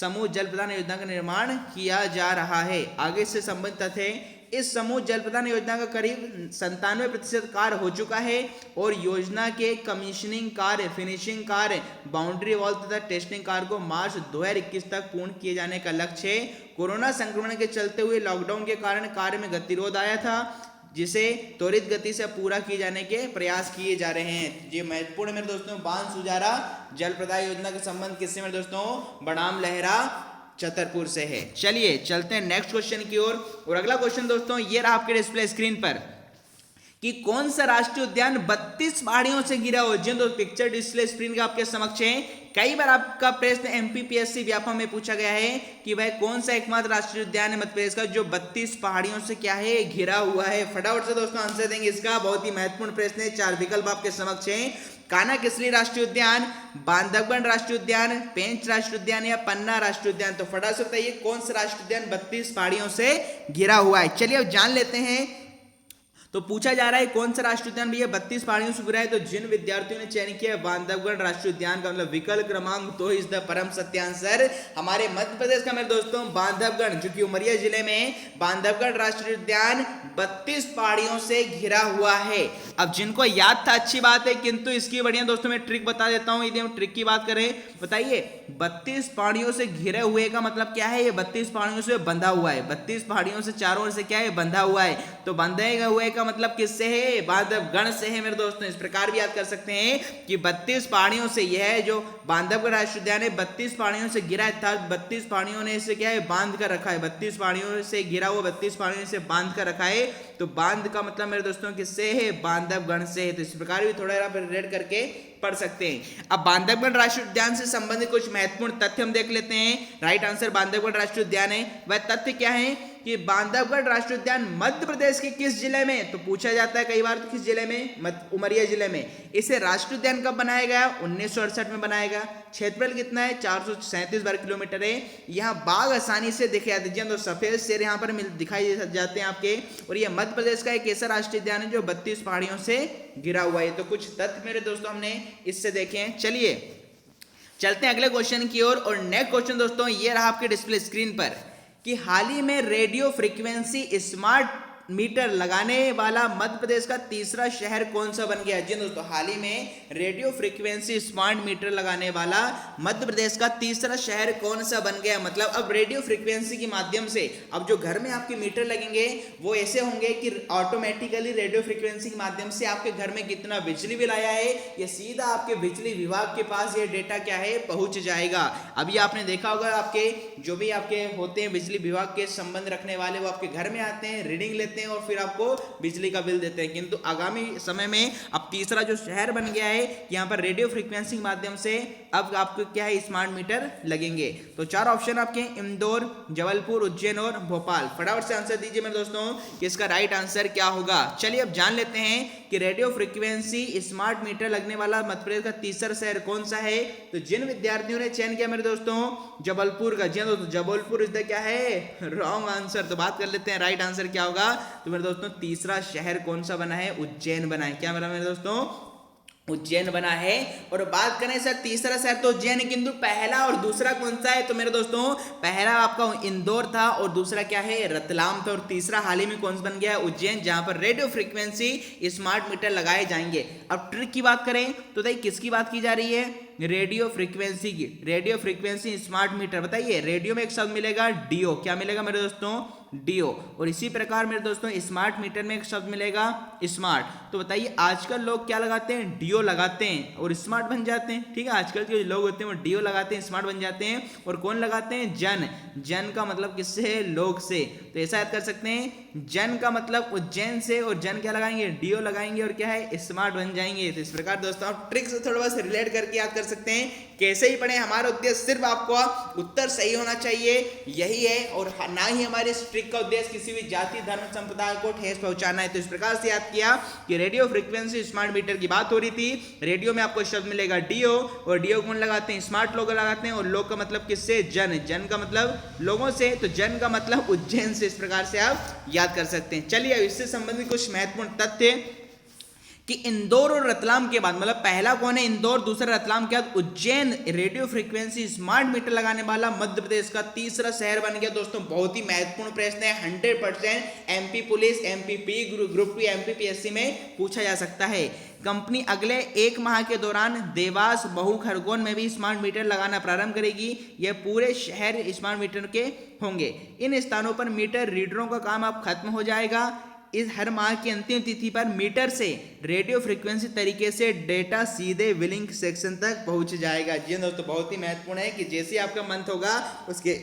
समूह जल प्रदान योजना का निर्माण किया जा रहा है। आगे से संबंधित तथ्य, इस समूह जल प्रदान योजना का करीब 97% कार्य हो चुका है और योजना के कमीशनिंग कार्य, फिनिशिंग कार्य, बाउंड्री वॉल तथा टेस्टिंग कार्य को मार्च 2021 तक पूर्ण किए जाने का लक्ष्य है। कोरोना संक्रमण के चलते हुए लॉकडाउन के कारण कार्य में गतिरोध आया था, जिसे त्वरित गति से पूरा किए जाने के प्रयास किए जा रहे हैं। ये महत्वपूर्ण मेरे दोस्तों बांध सुजारा जल प्रदाय योजना के संबंध किससे मेरे दोस्तों, बड़ाम लहरा छतरपुर से है। चलिए चलते हैं नेक्स्ट क्वेश्चन की ओर। और अगला क्वेश्चन दोस्तों ये रहा आपके डिस्प्ले स्क्रीन पर कि कौन सा राष्ट्रीय उद्यान 32 पहाड़ियों से घिरा हो। जी दोस्तों पिक्चर डिस्प्ले स्क्रीन का आपके समक्ष है। कई बार आपका प्रश्न एमपीपीएससी व्यापम में पूछा गया है कि भाई कौन सा एकमात्र राष्ट्रीय उद्यान है मध्य प्रदेश का जो 32 पहाड़ियों से क्या है, घिरा हुआ है। फटाफट से दोस्तों आंसर देंगे इसका, बहुत ही महत्वपूर्ण प्रश्न है। 4 विकल्प आपके समक्ष है। कान्हा-किसली राष्ट्रीय उद्यान, बांधवगढ़ राष्ट्रीय उद्यान, पेंच राष्ट्रीय उद्यान या पन्ना राष्ट्रीय उद्यान। तो फटाफट से बताइए कौन सा राष्ट्रीय उद्यान 32 पहाड़ियों से घिरा हुआ है। चलिए अब जान लेते हैं। तो पूछा जा रहा है कौन सा राष्ट्रीय उद्यान भैया 32 पहाड़ियों से घिरा है। तो जिन विद्यार्थियों ने चयन किया बांधवगढ़ राष्ट्रीय उद्यान का मतलब विकल्प क्रमांक 2 इज द परम सत्य आंसर। हमारे मध्य प्रदेश का मेरे दोस्तों बांधवगढ़, जो कि उमरिया जिले में बांधवगढ़ राष्ट्रीय उद्यान 32 पहाड़ियों से घिरा हुआ है। अब जिनको याद था अच्छी बात है, किंतु इसकी बढ़िया दोस्तों मैं ट्रिक बता देता हूं। यदि हम ट्रिक की बात करें, बताइए 32 पहाड़ियों से घिरे हुए का मतलब क्या है। ये 32 पहाड़ियों से बंधा हुआ है, 32 पहाड़ियों से चारों ओर से क्या है, बंधा हुआ है। तो बंधे हुए का मतलब किससे है, बांधवगढ़ से है मेरे दोस्तों। इस प्रकार भी याद कर सकते हैं कि 32 पहाड़ियों से, यह है जो बांधवगढ़ राष्ट्रीय उद्यान है 32 पहाड़ियों से घिरा है, था 32 पहाड़ियों ने इसे क्या है, बांध कर रखा है। 32 पहाड़ियों से घिरा हुआ, 32 पहाड़ियों से बांध कर रखा है। तो बांध का मतलब मेरे दोस्तों किससे है, बांधवगढ़ से है। तो इस प्रकार भी थोड़ा रिलेट करके पढ़ सकते हैं। अब बांधवगढ़ राष्ट्रीय उद्यान से संबंधित कुछ महत्वपूर्ण तथ्य हम देख लेते हैं। राइट आंसर बांधवगढ़ राष्ट्रीय उद्यान है। वह तथ्य क्या है कि बांधवगढ़ राष्ट्रीय उद्यान मध्य प्रदेश के किस जिले में, तो पूछा जाता है कई बार, तो किस जिले में, उमरिया जिले में। इसे राष्ट्रीय उद्यान कब बनाया गया, 1968 में बनाया गया। क्षेत्रफल कितना है, 437 वर्ग किलोमीटर है। यहाँ बाघ आसानी से दिखे जाते हैं, तो सफेद शेर यहाँ पर दिखाई जाते हैं आपके। और ये मध्य प्रदेश का एक ऐसा राष्ट्रीय उद्यान है जो 32 पहाड़ियों से घिरा हुआ है। तो कुछ तथ्य मेरे दोस्तों हमने इससे देखे हैं। चलिए चलते हैं अगले क्वेश्चन की ओर। और नेक्स्ट क्वेश्चन दोस्तों ये रहा आपके डिस्प्ले स्क्रीन पर कि हाल ही में रेडियो फ्रीक्वेंसी स्मार्ट मीटर लगाने वाला मध्य प्रदेश का तीसरा शहर कौन सा बन गया। जी दोस्तों हाल ही में रेडियो फ्रीक्वेंसी स्मार्ट मीटर लगाने वाला मध्य प्रदेश का तीसरा शहर कौन सा बन गया। मतलब अब रेडियो फ्रीक्वेंसी के माध्यम से अब जो घर में आपके मीटर लगेंगे वो ऐसे होंगे कि ऑटोमेटिकली रेडियो फ्रीक्वेंसी के माध्यम से आपके घर में कितना बिजली बिल आया है ये सीधा आपके बिजली विभाग के पास ये डेटा क्या है, पहुंच जाएगा। अभी आपने देखा होगा आपके जो भी आपके होते हैं बिजली विभाग के संबंध रखने वाले, वो आपके घर में आते हैं, रीडिंग लेते हैं और फिर आपको बिजली का बिल देते हैं। किंतु आगामी समय में अब तीसरा जो शहर बन गया है, यहाँ पर रेडियो फ्रीक्वेंसी के माध्यम से अब आपको क्या है, स्मार्ट मीटर लगेंगे। तो 4 ऑप्शन आपके इंदौर, जबलपुर, उज्जैन और भोपाल। फटाफट से आंसर दीजिए मेरे दोस्तों कि इसका राइट आंसर क्या होगा। चलिए अब जान लेते हैं कि रेडियो फ्रीक्वेंसी स्मार्ट मीटर लगने वाला मध्य प्रदेश का तीसरा शहर कौन सा है। तो जिन विद्यार्थियों ने चयन किया मेरे दोस्तों जबलपुर का, जी दोस्तों जबलपुर इस क्या है, रॉन्ग आंसर। तो बात कर लेते हैं राइट आंसर क्या होगा। तो मेरे दोस्तों तीसरा शहर कौन सा बना है, उज्जैन बना है। क्या बना मेरे दोस्तों, उज्जैन बना है। और बात करें सर तीसरा शहर तो उज्जैन है, किंतु पहला और दूसरा कौन सा है। तो मेरे दोस्तों पहला आपका इंदौर था और दूसरा क्या है, रतलाम था। और तीसरा हाल ही में कौन सा बन गया, उज्जैन, जहां पर रेडियो फ्रीक्वेंसी स्मार्ट मीटर लगाए जाएंगे। अब ट्रिक की बात करें तो बताइए किसकी बात की जा रही है, रेडियो फ्रीक्वेंसी की। रेडियो फ्रीक्वेंसी स्मार्ट मीटर, बताइए रेडियो में एक शब्द मिलेगा डीओ, क्या मिलेगा मेरे दोस्तों, डीओ। और इसी प्रकार मेरे दोस्तों स्मार्ट मीटर में एक शब्द मिलेगा स्मार्ट। तो बताइए आजकल लोग क्या लगाते हैं, डीओ लगाते हैं और स्मार्ट बन जाते हैं। ठीक है, आजकल के लोग होते हैं वो डीओ लगाते हैं, स्मार्ट बन जाते हैं। और कौन लगाते हैं, जन। जन का मतलब किससे, लोग से। तो ऐसा याद कर सकते हैं, जन का मतलब उज्जैन से और जन क्या लगाएंगे, डीओ लगाएंगे और क्या है, स्मार्ट बन जाएंगे। तो इस प्रकार दोस्तों आप ट्रिक से थोड़ा सा रिलेट करके याद कर सकते हैं। कैसे ही पढ़े, हमारा उद्देश्य सिर्फ आपको उत्तर सही होना चाहिए, यही है, और ना ही हमारे इस ट्रिक का उद्देश्य किसी भी जाति धर्म संप्रदाय को ठेस पहुंचाना है। तो इस प्रकार से याद किया कि रेडियो फ्रीक्वेंसी स्मार्ट मीटर की बात हो रही थी। रेडियो में आपको शब्द मिलेगा डीओ, और डीओ कौन लगाते हैं, स्मार्ट लोग लगाते हैं, और लोग का मतलब किससे, जन, जन का मतलब लोगों से, तो जन का मतलब उज्जैन से। इस प्रकार से आप याद कर सकते हैं। चलिए अब इससे संबंधित कुछ महत्वपूर्ण तथ्य कि इंदौर और रतलाम के बाद, मतलब पहला कौन है, इंदौर, दूसरा रतलाम के बाद Ujjain radio frequency smart meter लगाने वाला मध्य प्रदेश का तीसरा शहर बन गया। दोस्तों बहुत ही महत्वपूर्ण प्रश्न है, 100% MP police, MPP, group 2 MPPSC में पूछा जा सकता है। कंपनी अगले 1 माह के दौरान देवास, महू, खरगोन में भी स्मार्ट मीटर लगाना प्रारंभ करेगी। यह पूरे शहर स्मार्ट मीटर के होंगे। इन स्थानों पर मीटर रीडरों का काम अब खत्म हो जाएगा। इस हर माह की अंतिम तिथि पर मीटर से रेडियो फ्रीक्वेंसी तरीके से डेटा सीधे बिलिंग सेक्शन तक पहुंच जाएगा। जी दोस्तों बहुत ही महत्वपूर्ण है कि जैसे आपका मंथ होगा उसके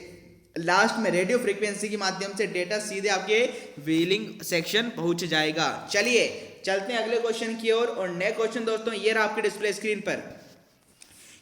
लास्ट में रेडियो फ्रीक्वेंसी के माध्यम से डेटा सीधे आपके बिलिंग सेक्शन पहुंच जाएगा। चलिए चलते हैं अगले क्वेश्चन की ओर। और नेक्स्ट क्वेश्चन दोस्तों ये रहा आपके डिस्प्ले स्क्रीन पर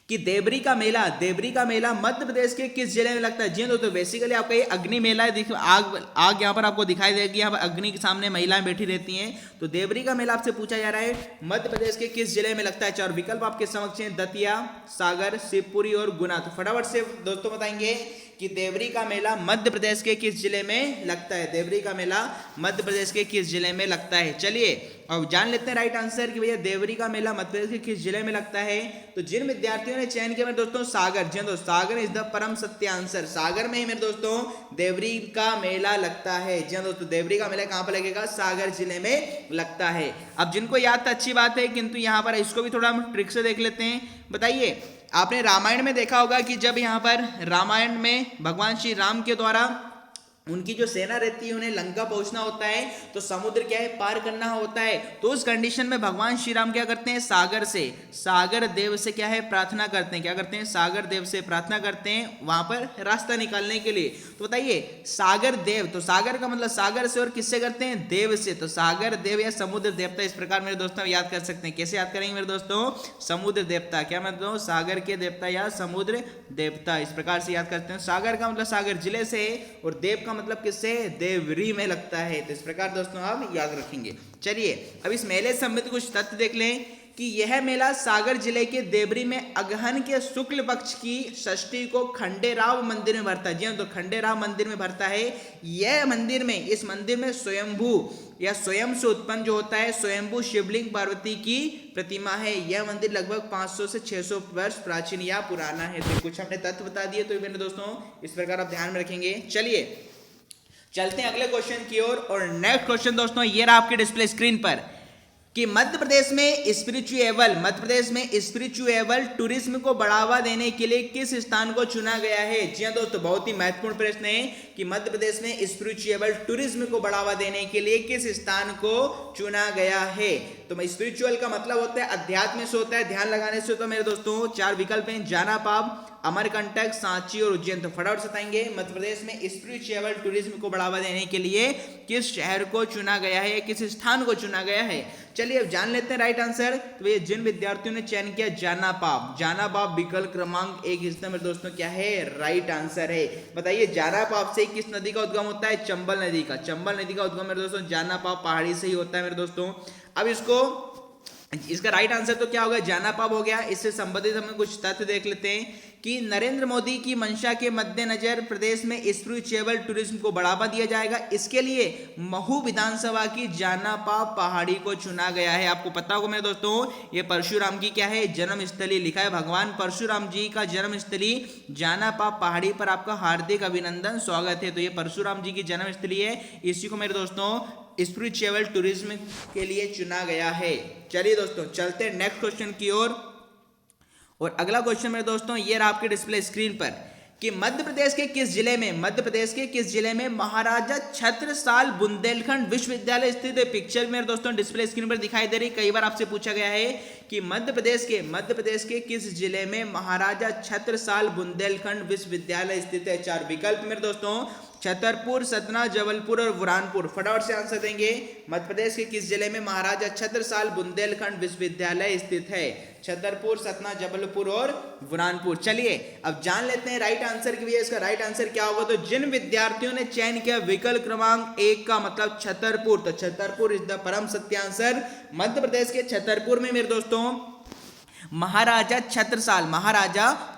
कि देवरी का मेला मध्य प्रदेश के किस जिले में लगता है। जी दोस्तों बेसिकली आपका ये अग्नि मेला है। देखिए आग यहाँ पर आपको दिखाई देगी, यहाँ पर अग्नि के सामने महिलाएं बैठी रहती हैं। तो देवरी का मेला आपसे पूछा जा रहा है मध्य प्रदेश के किस जिले में लगता है। 4 विकल्प आपके समक्ष हैं, दतिया, सागर, शिवपुरी और गुना। तो फटाफट से दोस्तों बताएंगे कि देवरी का मेला मध्य प्रदेश के किस जिले में लगता है। देवरी का मेला मध्य प्रदेश के किस जिले में लगता है। चलिए अब जान लेते हैं राइट आंसर कि भैया देवरी का मेला मध्य प्रदेश के किस जिले में लगता है। तो जिन विद्यार्थियों ने चयन किया मेरे दोस्तों सागर, जी दोस्तों सागर इज द परम सत्य आंसर। सागर में ही मेरे दोस्तों देवरी का मेला लगता है। जी दोस्तों देवरी का मेला कहां पर लगेगा, सागर जिले में लगता है। अब जिनको याद था अच्छी बात है, किंतु यहाँ पर इसको भी थोड़ा हम ट्रिक से देख लेते हैं। बताइए आपने रामायण में देखा होगा कि जब यहाँ पर रामायण में भगवान श्री राम के द्वारा उनकी जो सेना रहती है उन्हें लंका पहुंचना होता है, तो समुद्र क्या है, पार करना होता है। तो उस कंडीशन में भगवान श्री राम क्या करते हैं, सागर देव से क्या है, प्रार्थना करते हैं। क्या करते हैं, सागर देव से प्रार्थना करते हैं वहां पर रास्ता निकालने के लिए। तो बताइए सागर देव, तो सागर का मतलब सागर से, और किससे करते हैं, देव से। तो सागर देव या समुद्र देवता, इस प्रकार मेरे दोस्तों याद कर सकते हैं। कैसे याद करेंगे मेरे दोस्तों, समुद्र देवता, क्या मतलब सागर के देवता या समुद्र देवता, इस प्रकार से याद करते हैं। सागर का मतलब सागर जिले से, और देव का मतलब किससे, देवरी में लगता है। तो इस प्रकार दोस्तों आप याद रखेंगे। चलिए अब इस मेले से संबंधित कुछ तथ्य देख लें कि यह मेला सागर जिले के देवरी में अगहन के शुक्ल पक्ष की षष्ठी को खंडेराव मंदिर में भरता है। जी तो खंडेराव मंदिर में भरता है। यह मंदिर में, इस मंदिर में स्वयंभू या स्वयं से उत्पन्न जो होता है स्वयंभू शिवलिंग पार्वती की प्रतिमा है। यह मंदिर लगभग 500 से 600 वर्ष प्राचीन या पुराना है। तो कुछ हमने तथ्य बता दिए, तो मेरे दोस्तों इस प्रकार आप ध्यान में रखेंगे। चलिए चलते हैं अगले क्वेश्चन की ओर। और नेक्स्ट क्वेश्चन दोस्तों ये रहा आपके डिस्प्ले स्क्रीन पर कि मध्य प्रदेश में स्पिरिचुएबल टूरिज्म को बढ़ावा देने के लिए किस स्थान को चुना गया है। जी हाँ दोस्तों बहुत ही महत्वपूर्ण प्रश्न है कि मध्य प्रदेश में स्पिरिचुएबल टूरिज्म को बढ़ावा देने के लिए किस स्थान को चुना गया है। तो स्पिरिचुअल का मतलब होता है अध्यात्म से होता है, ध्यान लगाने से होता है। मेरे दोस्तों 4 विकल्प हैं, जानापाब, अमरकंटक, सांची और उज्जैन। तो फटाफट बताएंगे मध्य प्रदेश में स्पिरिचुअल टूरिज्म को बढ़ावा देने के लिए किस शहर को चुना गया है, किस स्थान को चुना गया है। चलिए अब जान लेते हैं राइट आंसर। तो ये जिन विद्यार्थियों ने चयन किया जानापाब विकल्प क्रमांक 1 इसका मेरे दोस्तों क्या है, राइट आंसर है। बताइए जानापाब से किस नदी का उद्गम होता है, चंबल नदी का उद्गम मेरे दोस्तों जानापाब पहाड़ी से ही होता है मेरे दोस्तों। अब इसका राइट आंसर तो क्या होगा, जानापाब हो गया। इससे संबंधित हम कुछ तथ्य देख लेते हैं कि नरेंद्र मोदी की मंशा के मद्देनजर प्रदेश में स्पिरिचुअल टूरिज्म को बढ़ावा दिया जाएगा। इसके लिए महू विधानसभा की जानापाब पहाड़ी को चुना गया है। आपको पता होगा मेरे दोस्तों ये परशुराम की क्या है, जन्मस्थली। लिखा है भगवान परशुराम जी का जन्मस्थली जानापाब पहाड़ी पर आपका हार्दिक अभिनंदन, स्वागत है। तो ये परशुराम जी की जन्मस्थली है, इसी को मेरे दोस्तों स्पिरिचुअल टूरिज्म के लिए चुना गया है। चलिए दोस्तों चलते हैं नेक्स्ट क्वेश्चन की ओर। और अगला क्वेश्चन मेरे दोस्तों ये रहा आपके डिस्प्ले स्क्रीन पर कि मध्य प्रदेश के किस जिले में महाराजा छत्रसाल बुंदेलखंड विश्वविद्यालय स्थित है। पिक्चर मेरे दोस्तों डिस्प्ले स्क्रीन पर दिखाई दे रही। कई बार आपसे पूछा गया है कि मध्य प्रदेश के किस जिले में महाराजा छत्रसाल बुंदेलखंड विश्वविद्यालय स्थित है। 4 विकल्प मेरे दोस्तों, छतरपुर, सतना, जबलपुर और बुरहानपुर। फटाफट से आंसर देंगे। मध्य प्रदेश के किस जिले में महाराजा छत्रसाल बुंदेलखंड विश्वविद्यालय स्थित है? छतरपुर, सतना, जबलपुर और बुरहानपुर। चलिए अब जान लेते हैं राइट आंसर की वजह। इसका राइट आंसर क्या होगा? तो जिन विद्यार्थियों ने चयन किया विकल्प क्रमांक 1 का मतलब छतरपुर, तो छतरपुर इज द परम सत्य आंसर। मध्य प्रदेश के छतरपुर में मेरे दोस्तों महाराजा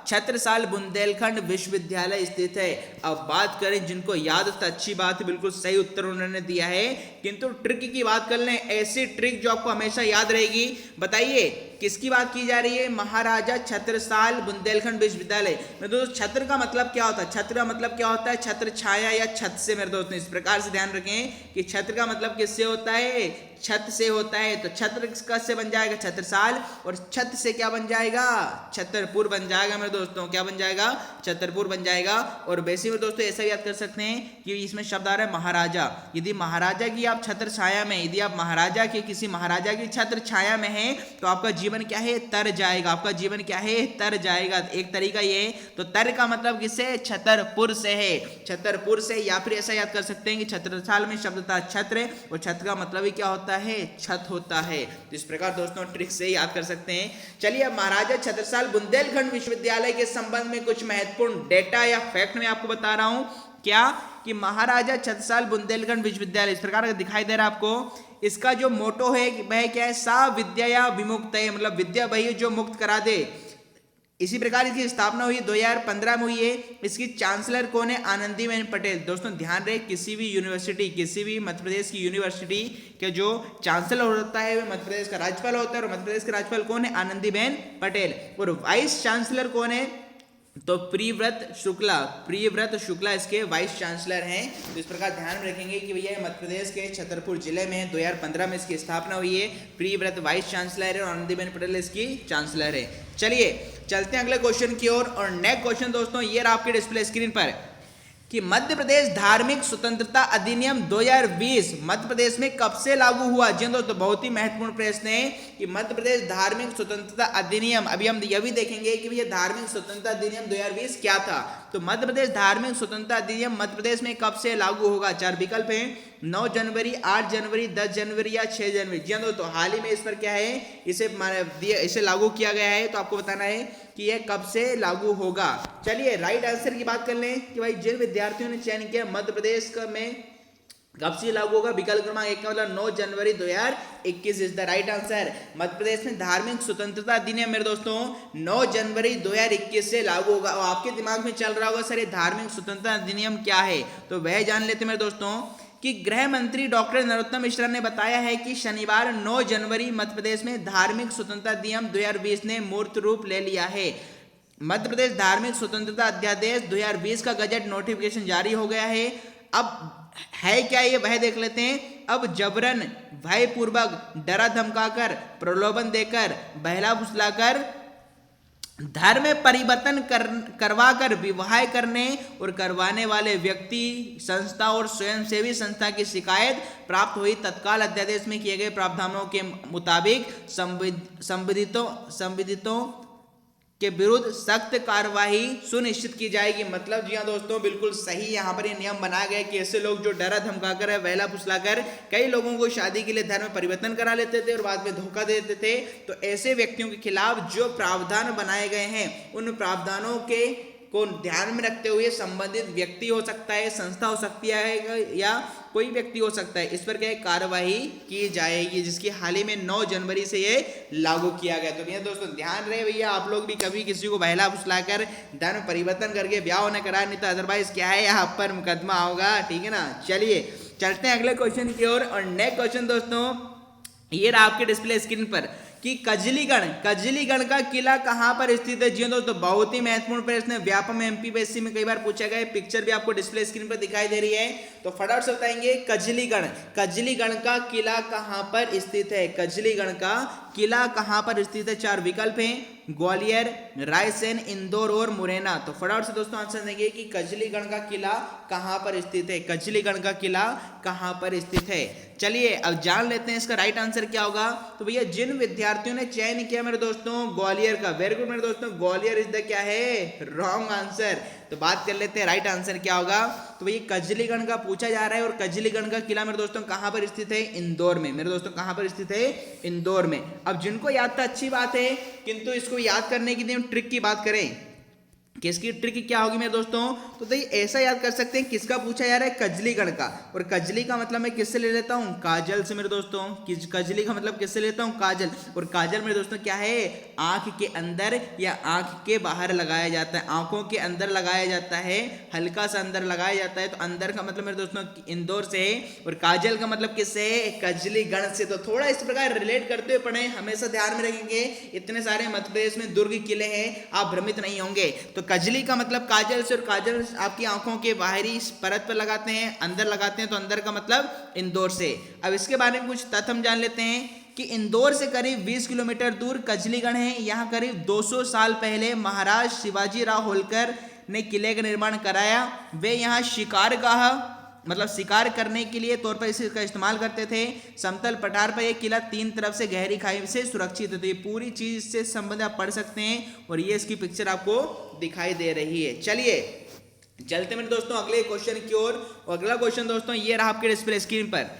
छत्रसाल बुंदेलखंड विश्वविद्यालय स्थित है। अब बात करें जिनको याद था, अच्छी बात है, बिल्कुल सही उत्तर उन्होंने दिया है। किंतु ट्रिक की बात कर लें, ऐसी ट्रिक जो आपको हमेशा याद रहेगी। बताइए किसकी बात की जा रही है? महाराजा छत्रसाल बुंदेलखंड विश्वविद्यालय। मेरे दोस्तों छत्र का मतलब क्या होता है? छत्र का मतलब क्या होता है? छत्र छाया या छत से। मेरे दोस्तों इस प्रकार से ध्यान रखें कि छत्र का मतलब किससे होता है? छत से होता है। तो छत्र किससे बन जाएगा? छत्रसाल। और छत से क्या बन जाएगा? छतरपुर बन जाएगा मेरे दोस्तों। क्या बन जाएगा? छतरपुर बन जाएगा। और वैसे में दोस्तों ऐसा याद कर सकते हैं कि इसमें शब्द आ रहा है महाराजा। यदि महाराजा की आप छत्र छाया में, यदि आप महाराजा के किसी महाराजा की छत्र छाया में हैं तो आपका जीवन क्या है? तर जाएगा। आपका जीवन क्या है? तर जाएगा। एक तरीका ये है। तो तर का मतलब किससे? छतरपुर से है। छतरपुर से। या फिर ऐसा याद कर सकते हैं कि छत्रसाल में शब्द था छत्र, और छत्र का मतलब ही क्या होता है? छत होता है। तो इस प्रकार दोस्तों ट्रिक से याद कर सकते हैं। चलिए अब महाराजा छत्रसाल बुंदेलखंड विश्वविद्यालय के संबंध में कुछ महत्वपूर्ण डेटा या फैक्ट मैं आपको बता रहा हूं। क्या? कि महाराजा छत्रसाल बुंदेलखंड विश्वविद्यालय इस प्रकार का दिखाई दे रहा है आपको। इसका जो मोटो है वह क्या है? सा विद्या विमुक्त है, मतलब विद्या वही जो मुक्त करा दे। इसी प्रकार इसकी स्थापना हुई 2015 में हुई है। इसकी चांसलर कौन है? आनंदीबेन पटेल। दोस्तों ध्यान रहे, किसी भी यूनिवर्सिटी, किसी भी मध्य प्रदेश की यूनिवर्सिटी के जो चांसलर होता है वह मध्य प्रदेश का राज्यपाल होता है। और मध्य प्रदेश के राज्यपाल कौन है? आनंदीबेन पटेल। और वाइस चांसलर कौन है? तो प्रियव्रत शुक्ला इसके वाइस चांसलर हैं। तो इस प्रकार ध्यान में रखेंगे कि भैया मध्य प्रदेश के छतरपुर जिले में 2015 में इसकी स्थापना हुई है। प्रियव्रत वाइस चांसलर है और आनंदीबेन पटेल इसकी चांसलर है। चलिए चलते हैं अगले क्वेश्चन की ओर। और नेक्स्ट क्वेश्चन दोस्तों ये रहा आपके डिस्प्ले स्क्रीन पर कि मध्य प्रदेश धार्मिक स्वतंत्रता अधिनियम 2020 मध्य प्रदेश में कब से लागू हुआ? जी दोस्तों बहुत ही महत्वपूर्ण प्रश्न है कि मध्य प्रदेश धार्मिक स्वतंत्रता अधिनियम, अभी हम यह भी देखेंगे कि भैया धार्मिक स्वतंत्रता अधिनियम 2020 क्या था। तो मध्य प्रदेश धार्मिक स्वतंत्रता अधिनियम मध्य प्रदेश में कब से लागू होगा? 4 विकल्प हैं, 9 जनवरी, 8 जनवरी, 10 जनवरी या 6 जनवरी। जी दोस्तों हाल ही में इस पर क्या है? इसे लागू किया गया है। तो आपको बताना है कि यह कब से लागू होगा। चलिए राइट आंसर की बात कर लें कि भाई जिन विद्यार्थियों ने चयन किया मध्य प्रदेश में कब से लागू होगा? विकल्प क्रमांक 1 का मतलब 9 जनवरी 2021 is the right answer. Madhya प्रदेश में धार्मिक स्वतंत्रता अधिनियम मेरे दोस्तों 9 जनवरी 2021 से लागू होगा। और आपके दिमाग में चल रहा होगा सर ये धार्मिक स्वतंत्रता अधिनियम क्या है? तो वह जान लेते मेरे दोस्तों कि गृह मंत्री डॉक्टर नरोत्तम मिश्रा ने बताया है कि शनिवार 9 जनवरी मध्य प्रदेश में धार्मिक स्वतंत्रता अधिनियम 2020 ने मूर्त रूप ले लिया है। मध्य प्रदेश धार्मिक स्वतंत्रता अध्यादेश 2020 का गजट नोटिफिकेशन जारी हो गया है। अब है क्या ये वह देख लेते हैं। अब जबरन, भयपूर्वक, डरा धमकाकर, प्रलोभन देकर, बहला फुसलाकर, धर्म में परिवर्तन करवाकर विवाह करने और करवाने वाले व्यक्ति, संस्था और स्वयंसेवी संस्था की शिकायत प्राप्त हुई तत्काल अध्यादेश में किए गए प्रावधानों के मुताबिक संबंधितों के विरुद्ध सख्त कार्रवाई सुनिश्चित की जाएगी। मतलब जी हाँ दोस्तों बिल्कुल सही यहाँ पर ये नियम बनाया गया कि ऐसे लोग जो डरा धमकाकर है, बहला फुसलाकर कई लोगों को शादी के लिए धर्म परिवर्तन करा लेते थे और बाद में धोखा दे देते थे, तो ऐसे व्यक्तियों के खिलाफ जो प्रावधान बनाए गए हैं उन प्रावधानों को ध्यान में रखते हुए संबंधित व्यक्ति हो सकता है, संस्था हो सकती है या कोई व्यक्ति हो सकता है, इस पर क्या कार्रवाई की जाएगी, जिसकी हाल ही में 9 जनवरी से ये लागू किया गया। तो भैया दोस्तों ध्यान रहे भैया आप लोग भी कभी किसी को बहला फुसलाकर धर्म परिवर्तन करके ब्याह होने करा, नहीं तो अदरवाइज क्या है यहाँ पर मुकदमा होगा। ठीक है ना। चलिए चलते हैं अगले क्वेश्चन की ओर। और नेक्स्ट क्वेश्चन दोस्तों ये रहा आपके डिस्प्ले स्क्रीन पर कि कजलीगढ़ का किला कहां पर स्थित है। जी दोस्तों बहुत ही महत्वपूर्ण प्रश्न है, व्यापम एमपीएससी में कई बार पूछा गया है। पिक्चर भी आपको डिस्प्ले स्क्रीन पर दिखाई दे रही है, तो फटाफट से बताएंगे कजलीगढ़ का किला कहां पर स्थित है। कजलीगढ़ का किला कहां पर स्थित है? 4 विकल्प हैं, ग्वालियर, रायसेन, इंदौर और मुरैना। तो फटाफट से दोस्तों आंसर देंगे कि कजलीगढ़ का किला कहां पर स्थित है। कजलीगढ़ का किला कहां पर स्थित है। चलिए अब जान लेते हैं इसका राइट आंसर क्या होगा। तो भैया जिन विद्यार्थियों ने चयन किया मेरे दोस्तों ग्वालियर का, वेरी गुड मेरे दोस्तों, ग्वालियर इज द क्या है, रॉन्ग आंसर। तो बात कर लेते हैं राइट आंसर क्या होगा। तो भैया कजलीगढ़ का पूछा जा रहा है, और कजलीगढ़ का किला मेरे दोस्तों कहां पर स्थित है, इंदौर में। मेरे दोस्तों कहां पर स्थित है, इंदौर में। अब जिनको याद था अच्छी बात है, किंतु इसको याद करने की ट्रिक की बात करें कि इसकी ट्रिक क्या होगी मेरे दोस्तों, तो देखिए ऐसा याद कर सकते हैं किसका पूछा जा रहा है, कजलीगढ़ का। और कजली का मतलब मैं किससे ले लेता हूं, काजल से मेरे दोस्तों। कजली का मतलब किससे लेता हूं, काजल। और काजल मेरे दोस्तों क्या है, आंख के अंदर या आंख के बाहर लगाया जाता है, आंखों के अंदर लगाया जाता है, हल्का सा अंदर लगाया जाता है। तो अंदर का मतलब मेरे दोस्तों इंदौर से है, और काजल का मतलब किससे है, कजलीगढ़ से। तो थोड़ा इस प्रकार रिलेट करते हुए पढ़े, हमेशा ध्यान में रखेंगे इतने सारे मध्य प्रदेश में दुर्ग किले हैं, आप भ्रमित नहीं होंगे। तो कजली का मतलब काजल से, और काजल आपकी आंखों के बाहरी परत पर लगाते हैं, अंदर लगाते हैं, तो अंदर का मतलब इंदौर से। अब इसके बारे में कुछ तथ्य हम जान लेते हैं कि इंदौर से करीब 20 किलोमीटर दूर कजलीगढ़ है। यहाँ करीब 200 साल पहले महाराज शिवाजी राव होलकर ने किले का निर्माण कराया। वे यहाँ शिकारगाह मतलब शिकार करने के लिए तौर पर इसका इस्तेमाल करते थे। समतल पठार पर यह किला 3 तरफ से गहरी खाई से सुरक्षित है। तो ये पूरी चीज से संबंधित आप पढ़ सकते हैं, और ये इसकी पिक्चर आपको दिखाई दे रही है। चलिए चलते मेरे दोस्तों अगले क्वेश्चन की ओर। अगला क्वेश्चन दोस्तों ये रहा आपके डिस्प्ले स्क्रीन पर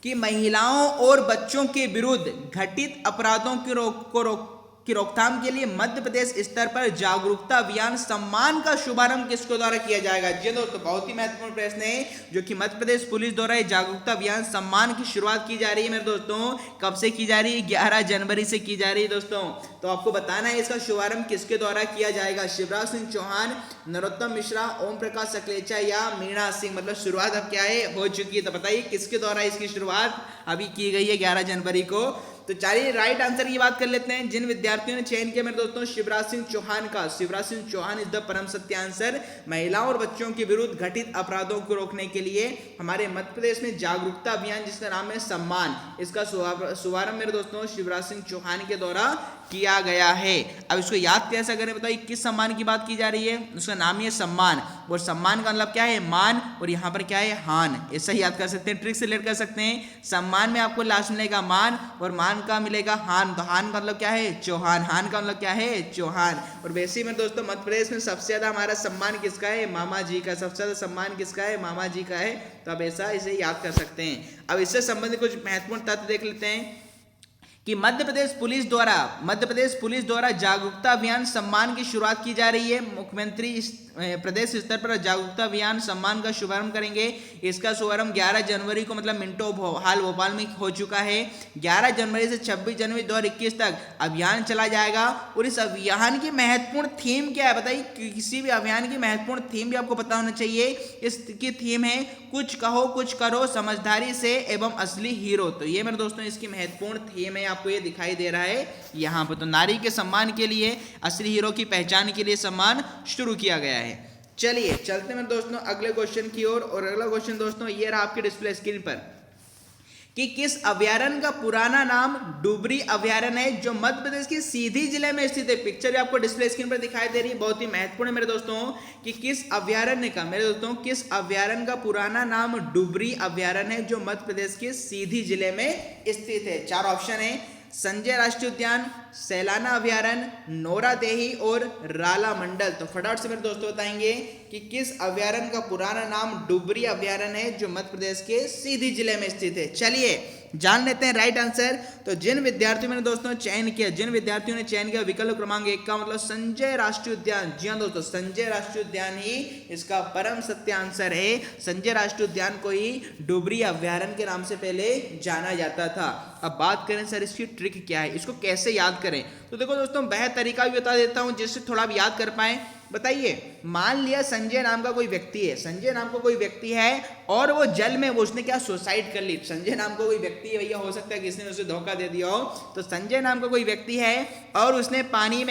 कि महिलाओं और बच्चों के विरुद्ध घटित अपराधों की रोकथाम के लिए मध्य प्रदेश स्तर पर जागरूकता अभियान सम्मान का शुभारंभ किसके द्वारा किया जाएगा। जी दोस्तों बहुत ही महत्वपूर्ण प्रश्न है, जो कि मध्य प्रदेश पुलिस द्वारा जागरूकता अभियान सम्मान की शुरुआत की जा रही है मेरे दोस्तों। कब से की जा रही है, 11 जनवरी से की जा रही है दोस्तों। तो आपको बताना है इसका शुभारंभ किसके द्वारा किया जाएगा, शिवराज सिंह चौहान, नरोत्तम मिश्रा, ओम प्रकाश सकलेचा या मीणा सिंह। मतलब शुरुआत अब क्या है, हो चुकी है। तो बताइए किसके द्वारा इसकी शुरुआत अभी की गई है 11 जनवरी को। तो चलिए राइट आंसर की बात कर लेते हैं। जिन विद्यार्थियों ने चयन किया मेरे दोस्तों शिवराज सिंह चौहान का, शिवराज सिंह चौहान इज द परम सत्य आंसर। महिलाओं और बच्चों के विरुद्ध घटित अपराधों को रोकने के लिए हमारे मध्य प्रदेश में जागरूकता अभियान जिसका नाम है सम्मान, इसका शुभारंभ मेरे दोस्तों शिवराज सिंह चौहान के द्वारा किया गया है। अब इसको याद कैसे करें बताइए, किस सम्मान की बात की जा रही है, उसका नाम ही है सम्मान। और सम्मान का मतलब क्या है, मान, और यहाँ पर क्या है, हान। ऐसा ही याद कर सकते हैं, ट्रिक से रिलेट कर सकते हैं। सम्मान में आपको लास्ट मिलेगा मान, और मान का मिलेगा हान। तो हान का मतलब क्या है, चौहान। हान का मतलब क्या है, चौहान। और वैसे ही मेरे दोस्तों मध्य प्रदेश में सबसे ज्यादा हमारा सम्मान किसका है, मामा जी का। सबसे ज्यादा सम्मान किसका है, मामा जी का है। तो अब ऐसा इसे याद कर सकते हैं। अब इससे संबंधित कुछ महत्वपूर्ण तथ्य देख लेते हैं कि मध्य प्रदेश पुलिस द्वारा जागरूकता अभियान सम्मान की शुरुआत की जा रही है। मुख्यमंत्री प्रदेश स्तर पर जागरूकता अभियान सम्मान का शुभारंभ करेंगे। इसका शुभारंभ 11 जनवरी को मतलब मिंटो हाल भोपाल में हो चुका है। 11 जनवरी से 26 जनवरी 2021 तक अभियान चला जाएगा। और इस अभियान की महत्वपूर्ण थीम क्या है बताइए, किसी भी अभियान की महत्वपूर्ण थीम भी आपको पता होना चाहिए। इसकी थीम है कुछ कहो कुछ करो समझदारी से एवं असली हीरो। तो ये मेरे दोस्तों इसकी महत्वपूर्ण थीम है, आपको ये दिखाई दे रहा है यहाँ पर। तो नारी के सम्मान के लिए, असली हीरो की पहचान के लिए सम्मान शुरू किया गया है। चलिए चलते हैं दोस्तों अगले क्वेश्चन की ओर। और अगला क्वेश्चन दोस्तों ये रहा आपके डिस्प्ले स्क्रीन पर कि किस अभयारण्य का पुराना नाम डुबरी अभयारण्य है, जो मध्य प्रदेश के सीधी जिले में स्थित है। पिक्चर आपको डिस्प्ले स्क्रीन पर दिखाई दे रही है, बहुत ही महत्वपूर्ण है मेरे दोस्तों कि किस अभयारण्य का, मेरे दोस्तों किस अभयारण्य का पुराना नाम डुबरी अभयारण्य है, जो मध्य प्रदेश के सीधी जिले में स्थित है। 4 ऑप्शन है, संजय राष्ट्रीय उद्यान, सैलाना अभयारण्य, नौरादेही और राला मंडल। तो फटाफट से मेरे दोस्तों बताएंगे कि किस अभयारण्य का पुराना नाम डुबरी अभयारण्य है, जो मध्य प्रदेश के सीधी जिले में स्थित है। चलिए जान लेते हैं राइट आंसर। तो जिन विद्यार्थियों ने दोस्तों चयन किया विकल्प क्रमांक 1 का मतलब संजय राष्ट्रीय उद्यान। जी हाँ दोस्तों, संजय राष्ट्रीय उद्यान ही इसका परम सत्य आंसर है। संजय राष्ट्रीय उद्यान को ही डुबरी अभयारण्य के नाम से पहले जाना जाता था। अब बात करें सर इसकी ट्रिक क्या है, इसको कैसे याद करें। तो देखो दोस्तों बेहद तरीका भी बता देता हूं जिससे थोड़ा आप याद कर पाए। बताइए, मान लिया संजय नाम का कोई व्यक्ति है, संजय नाम का कोई व्यक्ति है और वो जल में उसने क्या सुसाइड कर ली। संजय नाम का कोई व्यक्ति है, भैया हो सकता है किसने उसे धोखा दे दिया हो। तो संजय नाम का कोई व्यक्ति है और उसने पानी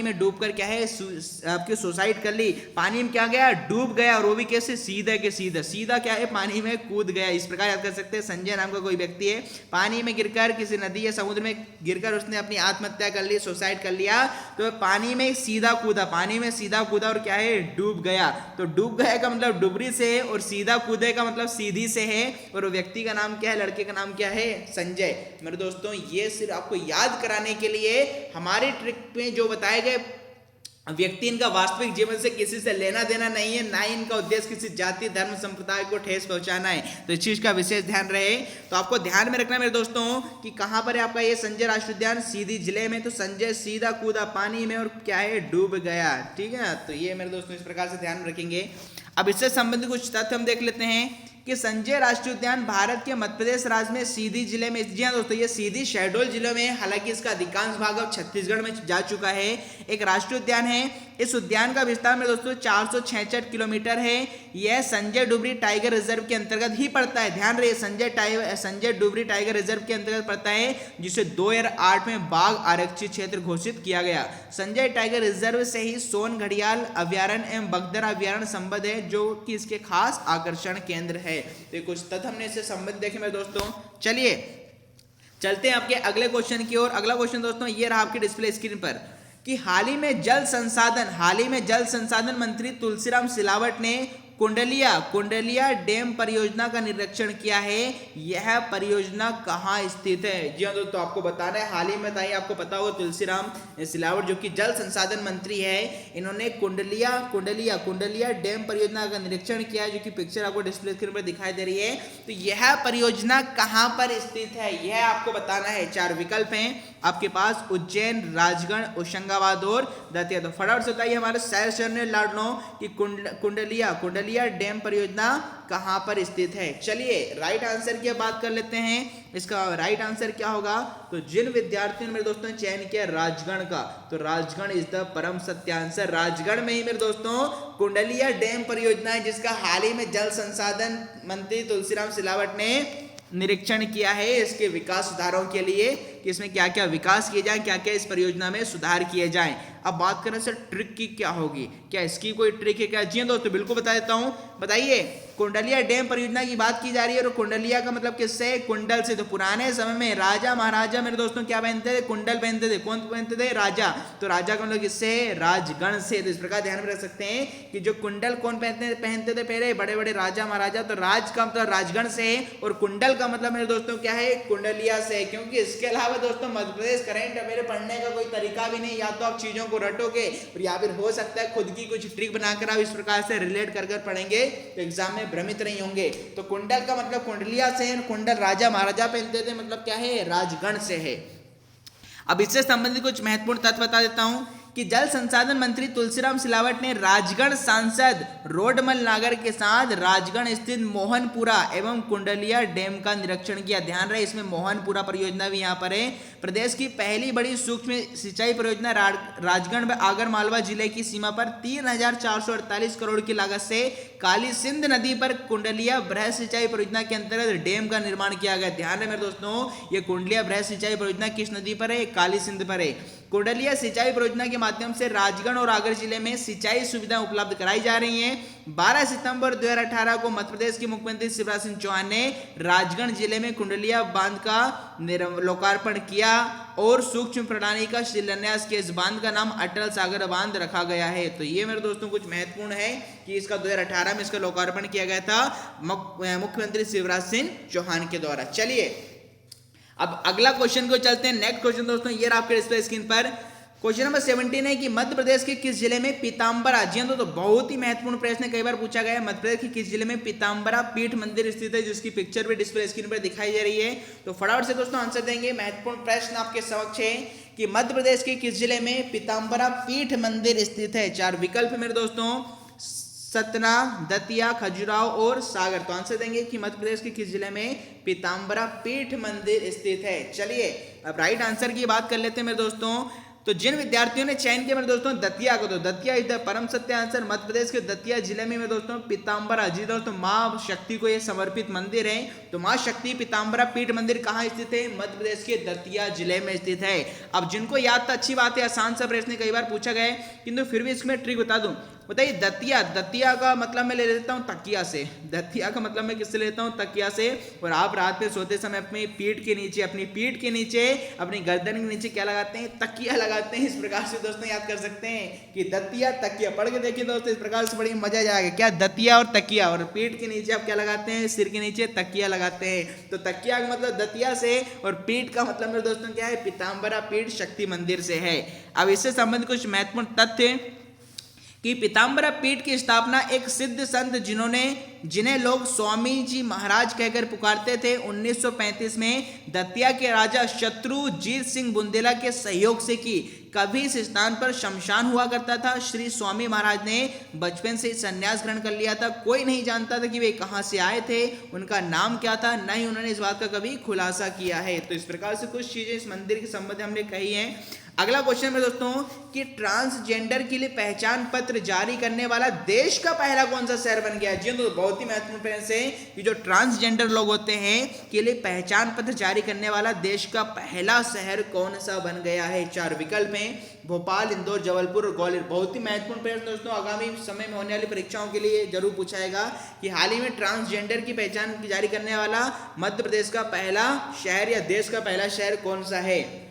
में डूब कर क्या है आपके सुसाइड कर ली। पानी में क्या गया, डूब गया, और वो भी कैसे, सीधा क्या है पानी में कूद गया। इस प्रकार याद कर सकते हैं, संजय नाम का कोई व्यक्ति है, पानी में गिरकर किसी नदी या समुद्र में गिरकर उसने अपनी आत्महत्या कर ली, सुसाइड कर लिया। तो पानी में सीधा कूदा, पानी में सीधा कूदा और क्या है, डूब गया। तो डूब गया का मतलब डुबरी से है और सीधा कूदे का मतलब सीधी से है। और व्यक्ति का नाम क्या है, लड़के का नाम क्या है, संजय। मेरे दोस्तों ये सिर्फ आपको याद कराने के लिए हमारे ट्रिक में जो बताए गए व्यक्ति, इनका वास्तविक जीवन से किसी से लेना देना नहीं है, ना ही इनका उद्देश्य किसी जाति धर्म संप्रदाय को ठेस पहुंचाना है। तो इस चीज का विशेष ध्यान रहे। तो आपको ध्यान में रखना है मेरे दोस्तों कि कहां पर है आपका ये संजय राष्ट्रीय उद्यान, सीधी जिले में। तो संजय सीधा कूदा पानी में और क्या है, डूब गया। ठीक है, तो ये मेरे दोस्तों इस प्रकार से ध्यान रखेंगे। अब इससे संबंधित कुछ तथ्य हम देख लेते हैं कि संजय राष्ट्रीय उद्यान भारत के मध्य प्रदेश राज्य में सीधी जिले में, जी हाँ दोस्तों, ये सीधी शहडोल जिले में, हालांकि इसका अधिकांश भाग अब छत्तीसगढ़ में जा चुका है, एक राष्ट्रीय उद्यान है। इस उद्यान का विस्तार में दोस्तों 466 किलोमीटर है। यह संजय डुबरी टाइगर रिजर्व के अंतर्गत ही पड़ता है। ध्यान रहे, संजय डुबरी टाइगर रिजर्व के अंतर्गत पड़ता है, जिसे 2008 में बाघ आरक्षित क्षेत्र घोषित किया गया। संजय टाइगर रिजर्व से ही सोन घड़ियाल अभ्यारण्य एवं बगदर अभ्यारण्य संबद्ध है, जो कि इसके खास आकर्षण केंद्र है। तो कुछ तथ्य हमने इससे संबंधित देखे मेरे दोस्तों। चलिए चलते हैं आपके अगले क्वेश्चन की ओर। अगला क्वेश्चन दोस्तों ये रहा आपके डिस्प्ले स्क्रीन पर कि हाल ही में जल संसाधन मंत्री तुलसीराम सिलावट ने कुंडलिया डैम परियोजना का निरीक्षण किया है। यह परियोजना कहाँ स्थित है? जी हाँ दोस्तों, आपको बताना है, हाल ही में ताई आपको पता होगा तुलसीराम सिलावट जो कि जल संसाधन मंत्री है, इन्होंने कुंडलिया डैम परियोजना का निरीक्षण किया है, जो कि पिक्चर आपको डिस्प्ले स्क्रीन पर दिखाई दे रही है। तो यह परियोजना कहाँ पर स्थित है, यह आपको बताना है। 4 विकल्प हैं आपके पास, उज्जैन, राजगढ़, होशंगाबाद और दतिया। तो फटाफट से बताइए हमारे शहर लाडलो की कुंडलिया डैम परियोजना कहां पर स्थित है। चलिए राइट आंसर की बात कर लेते हैं। इसका राइट आंसर क्या होगा? तो जिन विद्यार्थियों ने मेरे दोस्तों चयन किया राजगढ़ का, तो राजगढ़ इज द परम सत्य आंसर। राजगढ़ में ही मेरे दोस्तों कुंडलिया डैम परियोजना है, जिसका हाल ही में जल संसाधन मंत्री तुलसीराम सिलावट ने निरीक्षण किया है इसके विकास सुधारों के लिए, कि इसमें क्या क्या विकास किए जाए, क्या क्या इस परियोजना में सुधार किए जाएं। अब बात करें सर ट्रिक की क्या होगी, क्या इसकी कोई ट्रिक है क्या? जी दोस्तों बिल्कुल बता देता हूं। बताइए, कुंडलिया डैम परियोजना की बात की जा रही है और कुंडलिया का मतलब किससे? कुंडल से। तो पुराने समय में राजा महाराजा मेरे दोस्तों क्या पहनते थे? कुंडल पहनते थे। कौन पहनते थे? राजा। तो राजा का मतलब किससे? राजगण से। तो इस प्रकार ध्यान में रख सकते हैं कि जो कुंडल कौन पहनते थे पहले? बड़े बड़े राजा महाराजा। तो राज का मतलब राजगण से है और कुंडल का मतलब मेरे दोस्तों क्या है? कुंडलिया से। क्योंकि इसके अलावा दोस्तों मध्य प्रदेश करंट अफेयर पढ़ने का कोई तरीका भी नहीं, या तो आप चीजों को रटोगे और या फिर हो सकता है खुद की कुछ ट्रिक बनाकर आप इस प्रकार से रिलेट कर पढ़ेंगे तो एग्जाम में भ्रमित नहीं होंगे। तो कुंडल का मतलब कुंडलिया से है, कुंडल राजा महाराजा पहनते थे, मतलब क्या है? राजगण से है। अब इससे संबंधित कुछ महत्वपूर्ण तथ्य बता देता हूं कि जल संसाधन मंत्री तुलसीराम सिलावट ने राजगढ़ सांसद रोडमल नागर के साथ राजगढ़ स्थित मोहनपुरा एवं कुंडलिया डैम का निरीक्षण किया। ध्यान रहे, इसमें मोहनपुरा परियोजना भी यहाँ पर है। प्रदेश की पहली बड़ी सूक्ष्म सिंचाई परियोजना राजगढ़ में आगर मालवा जिले की सीमा पर 3,448 करोड़ की लागत से काली सिंध नदी पर कुंडलिया बृहद सिंचाई परियोजना के अंतर्गत डैम का निर्माण किया गया। ध्यान रहे मेरे दोस्तों, ये कुंडलिया बृहद सिंचाई परियोजना किस नदी पर है? काली सिंध पर है। कुंडलिया सिंचाई परियोजना के माध्यम से राजगढ़ और आगर जिले में सिंचाई सुविधा उपलब्ध कराई जा रही हैं। 12 सितंबर 2018 को मध्य प्रदेश के मुख्यमंत्री शिवराज सिंह चौहान ने राजगढ़ जिले में कुंडलिया बांध का लोकार्पण किया और सूक्ष्म प्रणाली का शिलान्यास किया। इस बांध का नाम अटल सागर बांध रखा गया है। तो ये मेरे दोस्तों कुछ महत्वपूर्ण है कि इसका 2018 में इसका लोकार्पण किया गया था मुख्यमंत्री शिवराज सिंह चौहान के द्वारा। चलिए अब अगला क्वेश्चन को चलते हैं। नेक्स्ट क्वेश्चन दोस्तों ये आपके डिस्प्ले स्क्रीन पर क्वेश्चन नंबर 17 है कि मध्य प्रदेश के किस जिले में पीताम्बरा, जी तो बहुत ही महत्वपूर्ण प्रश्न है, कई बार पूछा गया है। मध्य प्रदेश के किस जिले में पीताम्बरा पीठ मंदिर स्थित है, जिसकी पिक्चर भी डिस्प्ले स्क्रीन पर दिखाई दे रही है। तो फटाफट से दोस्तों आंसर देंगे। महत्वपूर्ण प्रश्न आपके समक्ष है कि मध्य प्रदेश के किस जिले में पीताम्बरा पीठ मंदिर स्थित है। 4 विकल्प मेरे दोस्तों, सतना, दतिया, खजुराहो और सागर। तो आंसर देंगे कि मध्य प्रदेश के किस जिले में पीताम्बरा पीठ मंदिर स्थित है। चलिए अब राइट आंसर की बात कर लेते हैं मेरे दोस्तों। तो जिन विद्यार्थियों ने चयन किया मेरे दोस्तों दतिया को, तो दतिया इधर परम सत्य आंसर। मध्य प्रदेश के दतिया जिले में मेरे दोस्तों पीताम्बरा, जी दोस्तों माँ शक्ति को यह समर्पित मंदिर है। तो माँ शक्ति पीताम्बरा पीठ मंदिर कहाँ स्थित है? मध्य प्रदेश के दतिया जिले में स्थित है। अब जिनको याद था अच्छी बात है, आसान सा प्रश्न कई बार पूछा गया है, किंतु फिर भी इसमें ट्रिक बता दूं। बताइए दतिया, दतिया का मतलब मैं ले लेता हूँ तकिया से, दतिया का मतलब मैं किससे लेता हूँ? तकिया से। और आप रात में सोते समय अपनी पीठ के नीचे, अपनी पीठ के नीचे, अपनी गर्दन के नीचे क्या लगाते हैं? तकिया लगाते हैं। इस प्रकार से दोस्तों याद कर सकते हैं कि दतिया तकिया, पढ़ के देखिए दोस्तों, इस प्रकार से बड़ी मजा जाएगा। क्या? दतिया और तकिया, और पीठ के नीचे आप क्या लगाते हैं? सिर के नीचे तकिया लगाते हैं। तो तकिया का मतलब दतिया से, और पीठ का मतलब मेरे दोस्तों क्या है? पीताम्बरा पीठ शक्ति मंदिर से है। अब इससे संबंधित कुछ महत्वपूर्ण तथ्य कि पीताम्बरा पीठ की स्थापना एक सिद्ध संत जिन्हें लोग स्वामी जी महाराज कहकर पुकारते थे, 1935 में दतिया के राजा शत्रुजीत सिंह बुंदेला के सहयोग से की। कभी इस स्थान पर शमशान हुआ करता था। श्री स्वामी महाराज ने बचपन से संन्यास ग्रहण कर लिया था। कोई नहीं जानता था कि वे कहाँ से आए थे, उनका नाम क्या था, न ही उन्होंने इस बात का कभी खुलासा किया है। तो इस प्रकार से कुछ चीजें इस मंदिर के संबंध में हमने कही हैं। अगला क्वेश्चन में दोस्तों कि ट्रांसजेंडर के लिए पहचान पत्र जारी करने वाला देश का पहला कौन सा शहर बन गया है? जी तो बहुत ही महत्वपूर्ण प्रश्न है कि जो ट्रांसजेंडर लोग होते हैं के लिए पहचान पत्र जारी करने वाला देश का पहला शहर कौन सा बन गया है? 4 विकल्प हैं, भोपाल, इंदौर, जबलपुर और ग्वालियर। बहुत ही महत्वपूर्ण प्रश्न दोस्तों, आगामी समय में होने वाली परीक्षाओं के लिए जरूर पूछाएगा कि हाल ही में ट्रांसजेंडर की पहचान जारी करने वाला मध्य प्रदेश का पहला शहर या देश का पहला शहर कौन सा है?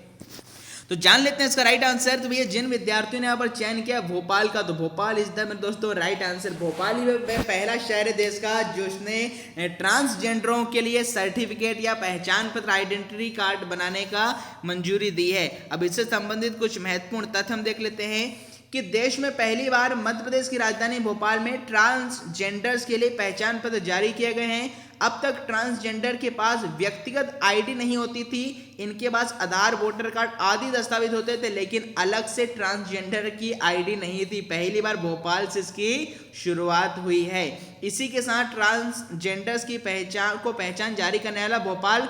तो जान लेते हैं इसका राइट आंसर। तो भैया जिन विद्यार्थियों ने यहाँ पर चयन किया भोपाल का, तो भोपाल इस मेरे दोस्तों राइट आंसर। भोपाल ही पहला शहर है देश का जिसने ट्रांसजेंडरों के लिए सर्टिफिकेट या पहचान पत्र आइडेंटिटी कार्ड बनाने का मंजूरी दी है। अब इससे संबंधित कुछ महत्वपूर्ण तथ्य हम देख लेते हैं कि देश में पहली बार मध्य प्रदेश की राजधानी भोपाल में ट्रांसजेंडर्स के लिए पहचान पत्र जारी किए गए हैं। अब तक ट्रांसजेंडर के पास व्यक्तिगत आईडी नहीं होती थी, इनके पास आधार, वोटर कार्ड आदि दस्तावेज होते थे, लेकिन अलग से ट्रांसजेंडर की आईडी नहीं थी। पहली बार भोपाल से इसकी शुरुआत हुई है। इसी के साथ ट्रांसजेंडर्स की पहचान जारी करने वाला भोपाल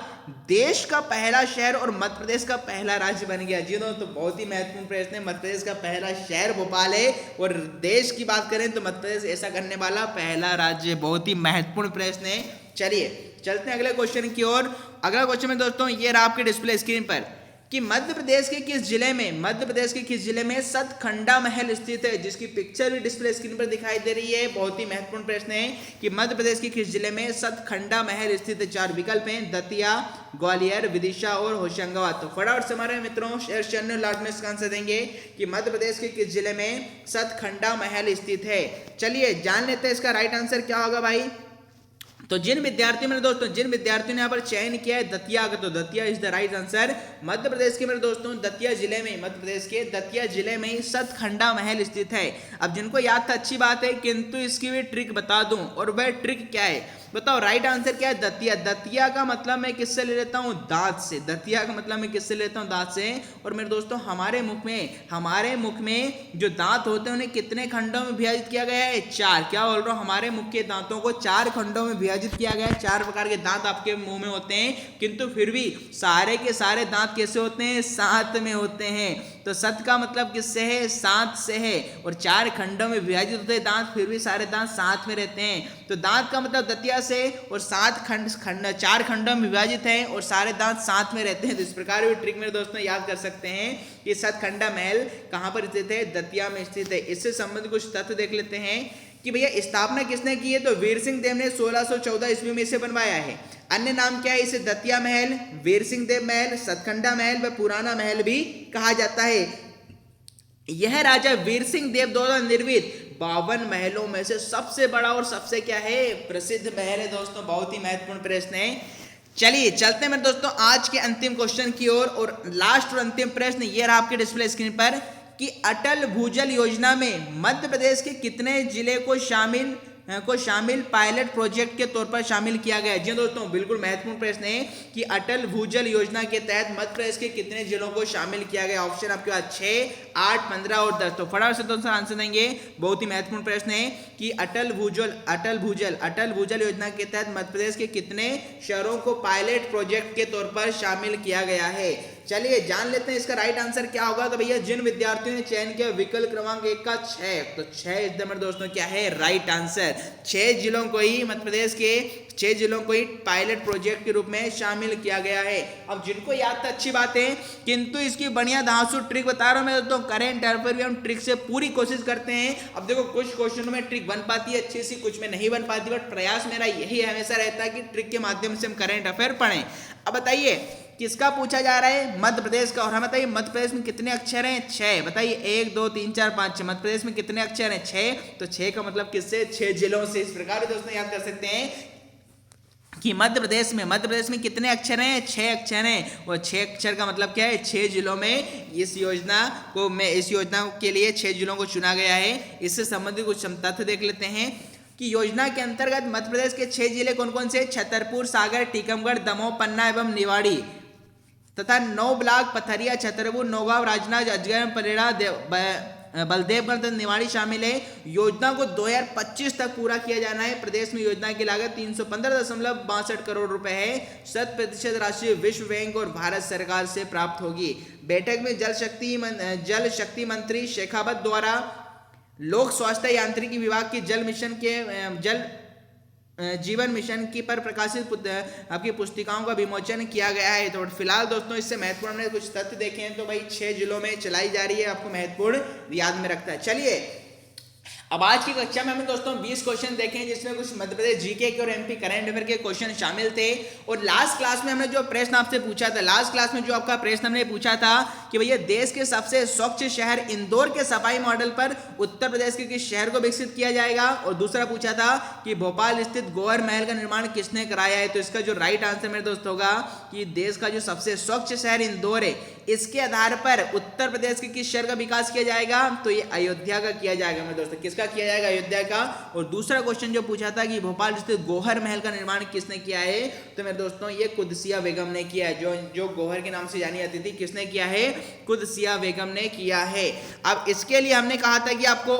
देश का पहला शहर और मध्य प्रदेश का पहला राज्य बन गया। जी तो बहुत ही महत्वपूर्ण प्रश्न है। मध्य प्रदेश का पहला शहर भोपाल है और देश की बात करें तो मध्य प्रदेश ऐसा करने वाला पहला राज्य। बहुत ही महत्वपूर्ण प्रश्न है। चलिए चलते हैं अगले क्वेश्चन की ओर। अगला क्वेश्चन में दोस्तों ये रहा आपके डिस्प्ले स्क्रीन पर कि मध्य प्रदेश के किस जिले में सतखंडा महल स्थित है, जिसकी पिक्चर भी डिस्प्ले स्क्रीन पर दिखाई दे रही है। बहुत ही महत्वपूर्ण प्रश्न है कि मध्य प्रदेश के किस जिले में सतखंडा महल स्थित है? 4 विकल्प हैं, दतिया, ग्वालियर, विदिशा और होशंगाबाद। तो फटाफट से हमारे मित्रों शेयर लाट में इसका आंसर देंगे कि मध्य प्रदेश के किस जिले में सतखंडा महल स्थित है। चलिए जान लेते हैं इसका राइट आंसर क्या होगा भाई। तो जिन विद्यार्थियों ने यहाँ पर चयन किया है दतिया का, तो Datia is the right answer. Madhya Pradesh के मेरे दोस्तों दतिया जिले में, मध्य प्रदेश के दतिया जिले में ही सतखंडा महल स्थित है। अब जिनको याद था अच्छी बात है, किंतु इसकी भी ट्रिक बता दूं, और वह ट्रिक क्या है बताओ? राइट आंसर क्या है? दतिया। दतिया का मतलब मैं किससे ले लेता हूँ? दांत से। दतिया का मतलब मैं किससे लेता हूँ? दांत से। और मेरे दोस्तों हमारे मुख में जो दांत होते हैं उन्हें कितने खंडों में विभाजित किया गया है? 4। क्या बोल रहा हूँ? हमारे मुख के दांतों को 4 खंडों में विभाजित किया गया है। 4 प्रकार के दांत आपके मुंह में होते हैं, किंतु फिर भी सारे के सारे दांत कैसे होते हैं? साथ में होते हैं। तो सत का मतलब किससे है? सात से है। और 4 खंडों में विभाजित होते हैं दांत, फिर भी सारे दांत साथ में रहते हैं। तो दांत का मतलब दतिया से, और 4 खंडों में विभाजित है और सारे दांत साथ में रहते हैं। तो इस प्रकार भी ट्रिक मेरे दोस्तों याद कर सकते हैं कि सतखंडा महल कहां पर स्थित है? दतिया में स्थित है। इससे संबंधित कुछ तथ्य देख लेते हैं कि भैया स्थापना किसने की है? तो वीर सिंह देव ने 1614 ईस्वी में इसे बनवाया है। अन्य नाम क्या है? इसे दतिया महल, वीर सिंह देव महल, सतखंडा महल व पुराना महल भी कहा जाता है। यह राजा वीर सिंह देव द्वारा निर्मित 52 महलों में से सबसे बड़ा और सबसे क्या है? प्रसिद्ध महल है दोस्तों। बहुत ही महत्वपूर्ण प्रश्न है। चलिए चलते हैं मेरे दोस्तों आज के अंतिम क्वेश्चन की ओर। और लास्ट और अंतिम प्रश्न ये रहा आपके डिस्प्ले स्क्रीन पर कि अटल भूजल योजना में मध्य प्रदेश के कितने जिले को शामिल पायलट प्रोजेक्ट के तौर पर शामिल किया गया है? जी दोस्तों बिल्कुल महत्वपूर्ण प्रश्न है कि अटल भूजल योजना के तहत मध्य प्रदेश के कितने जिलों को शामिल किया गया? ऑप्शन आपके पास 6, 8, 15 और 10। तो फटाफट से दोस्तों आंसर देंगे। बहुत ही महत्वपूर्ण प्रश्न है कि अटल भूजल योजना के तहत मध्य प्रदेश के कितने शहरों को पायलट प्रोजेक्ट के तौर पर शामिल किया गया है? चलिए जान लेते हैं इसका राइट आंसर क्या होगा। तो भैया जिन विद्यार्थियों ने चयन किया विकल्प क्रमांक 1 का 6, तो 6 इस मेरे दोस्तों क्या है राइट आंसर। 6 जिलों को ही मध्य प्रदेश के 6 जिलों को ही पायलट प्रोजेक्ट के रूप में शामिल किया गया है। अब जिनको याद था अच्छी बात है, किंतु इसकी बढ़िया धांसू ट्रिक बता रहा हूं मैं दोस्तों। करेंट अफेयर भी हम ट्रिक से पूरी कोशिश करते हैं। अब देखो कुछ क्वेश्चनों में ट्रिक बन पाती है अच्छी सी, कुछ में नहीं बन पाती, बट प्रयास मेरा यही हमेशा रहता है कि ट्रिक के माध्यम से हम करेंट अफेयर पढ़ें। अब बताइए किसका पूछा जा रहा है, मध्य प्रदेश का। और हम बताइए मध्य प्रदेश में कितने अक्षर हैं, 6। बताइए 1 2 3 4 5 6। मध्य प्रदेश में कितने अक्षर हैं, 6। तो 6 का मतलब किससे, 6 जिलों से। इस प्रकार दोस्तों याद कर सकते हैं कि मध्य प्रदेश में कितने अक्षर हैं, 6 अक्षर हैं। और 6 अक्षर का मतलब क्या है, 6 जिलों में इस योजना के लिए 6 जिलों को चुना गया है। इससे संबंधित कुछ तथ्य देख लेते हैं कि योजना के अंतर्गत मध्य प्रदेश के 6 जिले कौन कौन से, छतरपुर, सागर, टीकमगढ़, दमोह, पन्ना एवं निवाड़ी तथा 9 ब्लॉक पथरिया, छतरपुर, नौगांव, राजनांदगांव, अजगैर, परेड़ा, बलदेवगढ़ तथा निवाड़ी शामिल है। योजना को 2025 तक पूरा किया जाना है। प्रदेश में योजना की लागत 315.62 करोड़ रुपए है। 100% राशि विश्व बैंक और भारत सरकार से प्राप्त होगी। बैठक में जल शक्ति मंत्री शेखावत द्वारा लोक स्वास्थ्य यांत्रिकी विभाग की जल जीवन मिशन की पर प्रकाशित आपकी पुस्तिकाओं का विमोचन किया गया है। तो फिलहाल दोस्तों इससे महत्वपूर्ण हमने कुछ तथ्य देखे हैं। तो भाई 6 जिलों में चलाई जा रही है, आपको महत्वपूर्ण याद में रखता है। चलिए अब आज की कक्षा में हमें दोस्तों 20 क्वेश्चन देखे हैं, जिसमें कुछ मध्य प्रदेश जीके के और एमपी करंट अफेयर के क्वेश्चन शामिल थे। और लास्ट क्लास में हमने जो प्रश्न आपसे पूछा था, लास्ट क्लास में जो आपका प्रश्न हमने पूछा था कि भैया देश के सबसे स्वच्छ शहर इंदौर के सफाई मॉडल पर उत्तर प्रदेश के किस शहर को विकसित किया जाएगा। और दूसरा पूछा था कि भोपाल स्थित गौहर महल का निर्माण किसने कराया है। तो इसका जो राइट आंसर मेरे दोस्त होगा कि देश का जो सबसे स्वच्छ शहर इंदौर है, इसके आधार पर उत्तर प्रदेश के किस शहर का विकास किया जाएगा, तो ये अयोध्या का किया जाएगा मेरे दोस्तों। किसका किया जाएगा, अयोध्या का। और दूसरा क्वेश्चन जो पूछा था कि भोपाल स्थित गौहर महल का निर्माण किसने किया है, तो मेरे दोस्तों ये कुदसिया बेगम ने किया है। जो गौहर के नाम से जानी जाती थी, किसने किया है, कुदसिया बेगम ने किया है। अब इसके लिए हमने कहा था कि आपको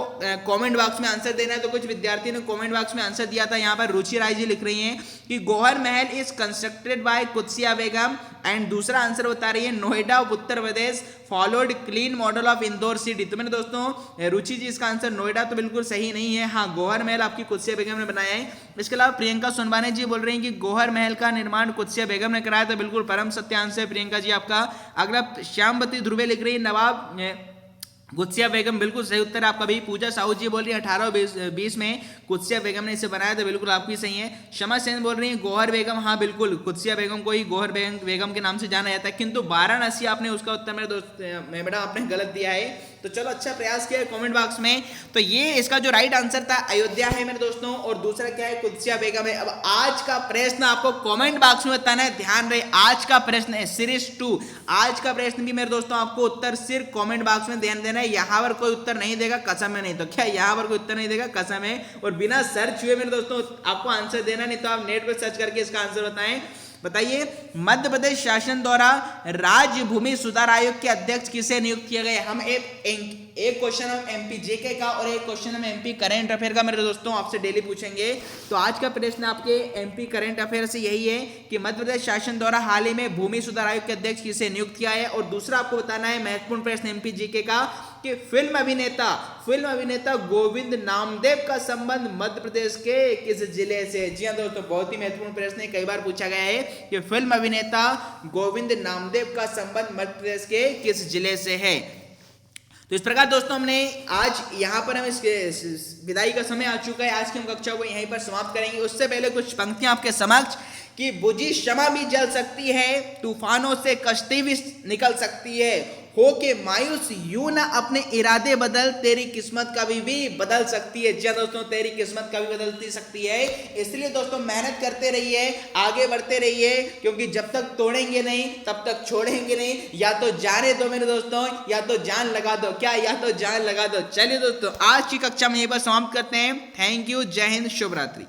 कमेंट बॉक्स में आंसर देना है। तो कुछ विद्यार्थी ने कमेंट बॉक्स में आंसर दिया था। यहाँ पर रुचि राय जी लिख रही हैं कि Gauhar Mahal is constructed by Qudsia Begum. And दूसरा आंसर बता रही है Noida Uttar Pradesh followed clean model of Indore city. तो मैंने दोस्तों रुचि जी इसका आंसर नोएडा तो बिल्कुल सही नहीं है। हाँ, गौहर महल आपकी कुदसिया बेगम ने बनाया है। इसके अलावा प्रियंका सोनवाने जी बोल रही हैं कि गौहर महल का निर्माण कुदसिया बेगम ने कराया। तो बिल्कुल परम सत्य आंसर प्रियंका जी आपका। अगला श्यामवती ध्रुवे लिख रही है नवाब कुदसिया बेगम, बिल्कुल सही उत्तर आपका भी। पूजा साहू जी बोल रही है 1820 में कुदसिया बेगम ने इसे बनाया। तो बिल्कुल आपकी सही है। शमा सेन बोल रही है गौहर बेगम, हाँ बिल्कुल कुदसिया बेगम को ही गौहर बेगम के नाम से जाना जाता है। किंतु वाराणसी आपने उसका उत्तर मेरे दोस्त मैडम आपने गलत दिया है। तो चलो अच्छा प्रयास किया कमेंट बॉक्स में। तो ये इसका जो राइट आंसर था अयोध्या है मेरे दोस्तों, और दूसरा क्या है, कुदसिया बेगम है। अब आज का प्रश्न आपको कमेंट बॉक्स में बताना है, ध्यान रहे। आज का प्रश्न है सीरीज 2। आज का प्रश्न भी मेरे दोस्तों आपको उत्तर सिर्फ कमेंट बॉक्स में ध्यान देना है। यहाँ पर कोई उत्तर नहीं देगा, कसम है नहीं। तो क्या यहाँ पर कोई उत्तर नहीं देगा, कसम है। और बिना सर्च हुए मेरे दोस्तों आपको आंसर देना, नहीं तो आप नेट पर सर्च करके इसका आंसर बताएं। बताइए मध्य प्रदेश शासन द्वारा राज्य भूमि सुधार आयोग के अध्यक्ष किसे नियुक्त किया गया। हम एक क्वेश्चन हम एमपी जेके का और एक क्वेश्चन हम एमपी करंट अफेयर का मेरे दोस्तों आपसे डेली पूछेंगे। तो आज का प्रश्न आपके एमपी करंट अफेयर से यही है कि मध्य प्रदेश शासन द्वारा हाल ही में भूमि सुधार आयोग के अध्यक्ष किसे नियुक्त किया है। और दूसरा आपको बताना है महत्वपूर्ण प्रश्न एमपी जीके का कि फिल्म अभिनेता गोविंद नामदेव का संबंध मध्य प्रदेश के किस जिले से। जी हाँ दोस्तों, बहुत ही महत्वपूर्ण प्रश्न है, कई बार पूछा गया है कि फिल्म अभिनेता गोविंद नामदेव का संबंध मध्य प्रदेश के किस जिले से है। तो इस प्रकार दोस्तों हमने आज यहाँ पर हम इसके विदाई का समय आ चुका है। आज की हम कक्षा को यहीं पर समाप्त करेंगे। उससे पहले कुछ पंक्तियां आपके समक्ष कि बुझी शमा भी जल सकती है, तूफानों से कश्ती भी निकल सकती है, हो के मायूस यूं ना अपने इरादे बदल, तेरी किस्मत कभी भी बदल सकती है। जी दोस्तों, तेरी किस्मत कभी बदलती सकती है। इसलिए दोस्तों मेहनत करते रहिए, आगे बढ़ते रहिए, क्योंकि जब तक तोड़ेंगे नहीं तब तक छोड़ेंगे नहीं। या तो जाने दो मेरे दोस्तों, या तो जान लगा दो। क्या, या तो जान लगा दो। चलिए दोस्तों आज की कक्षा में यहीं पर समाप्त करते हैं। थैंक यू, जय हिंद, शुभ रात्रि।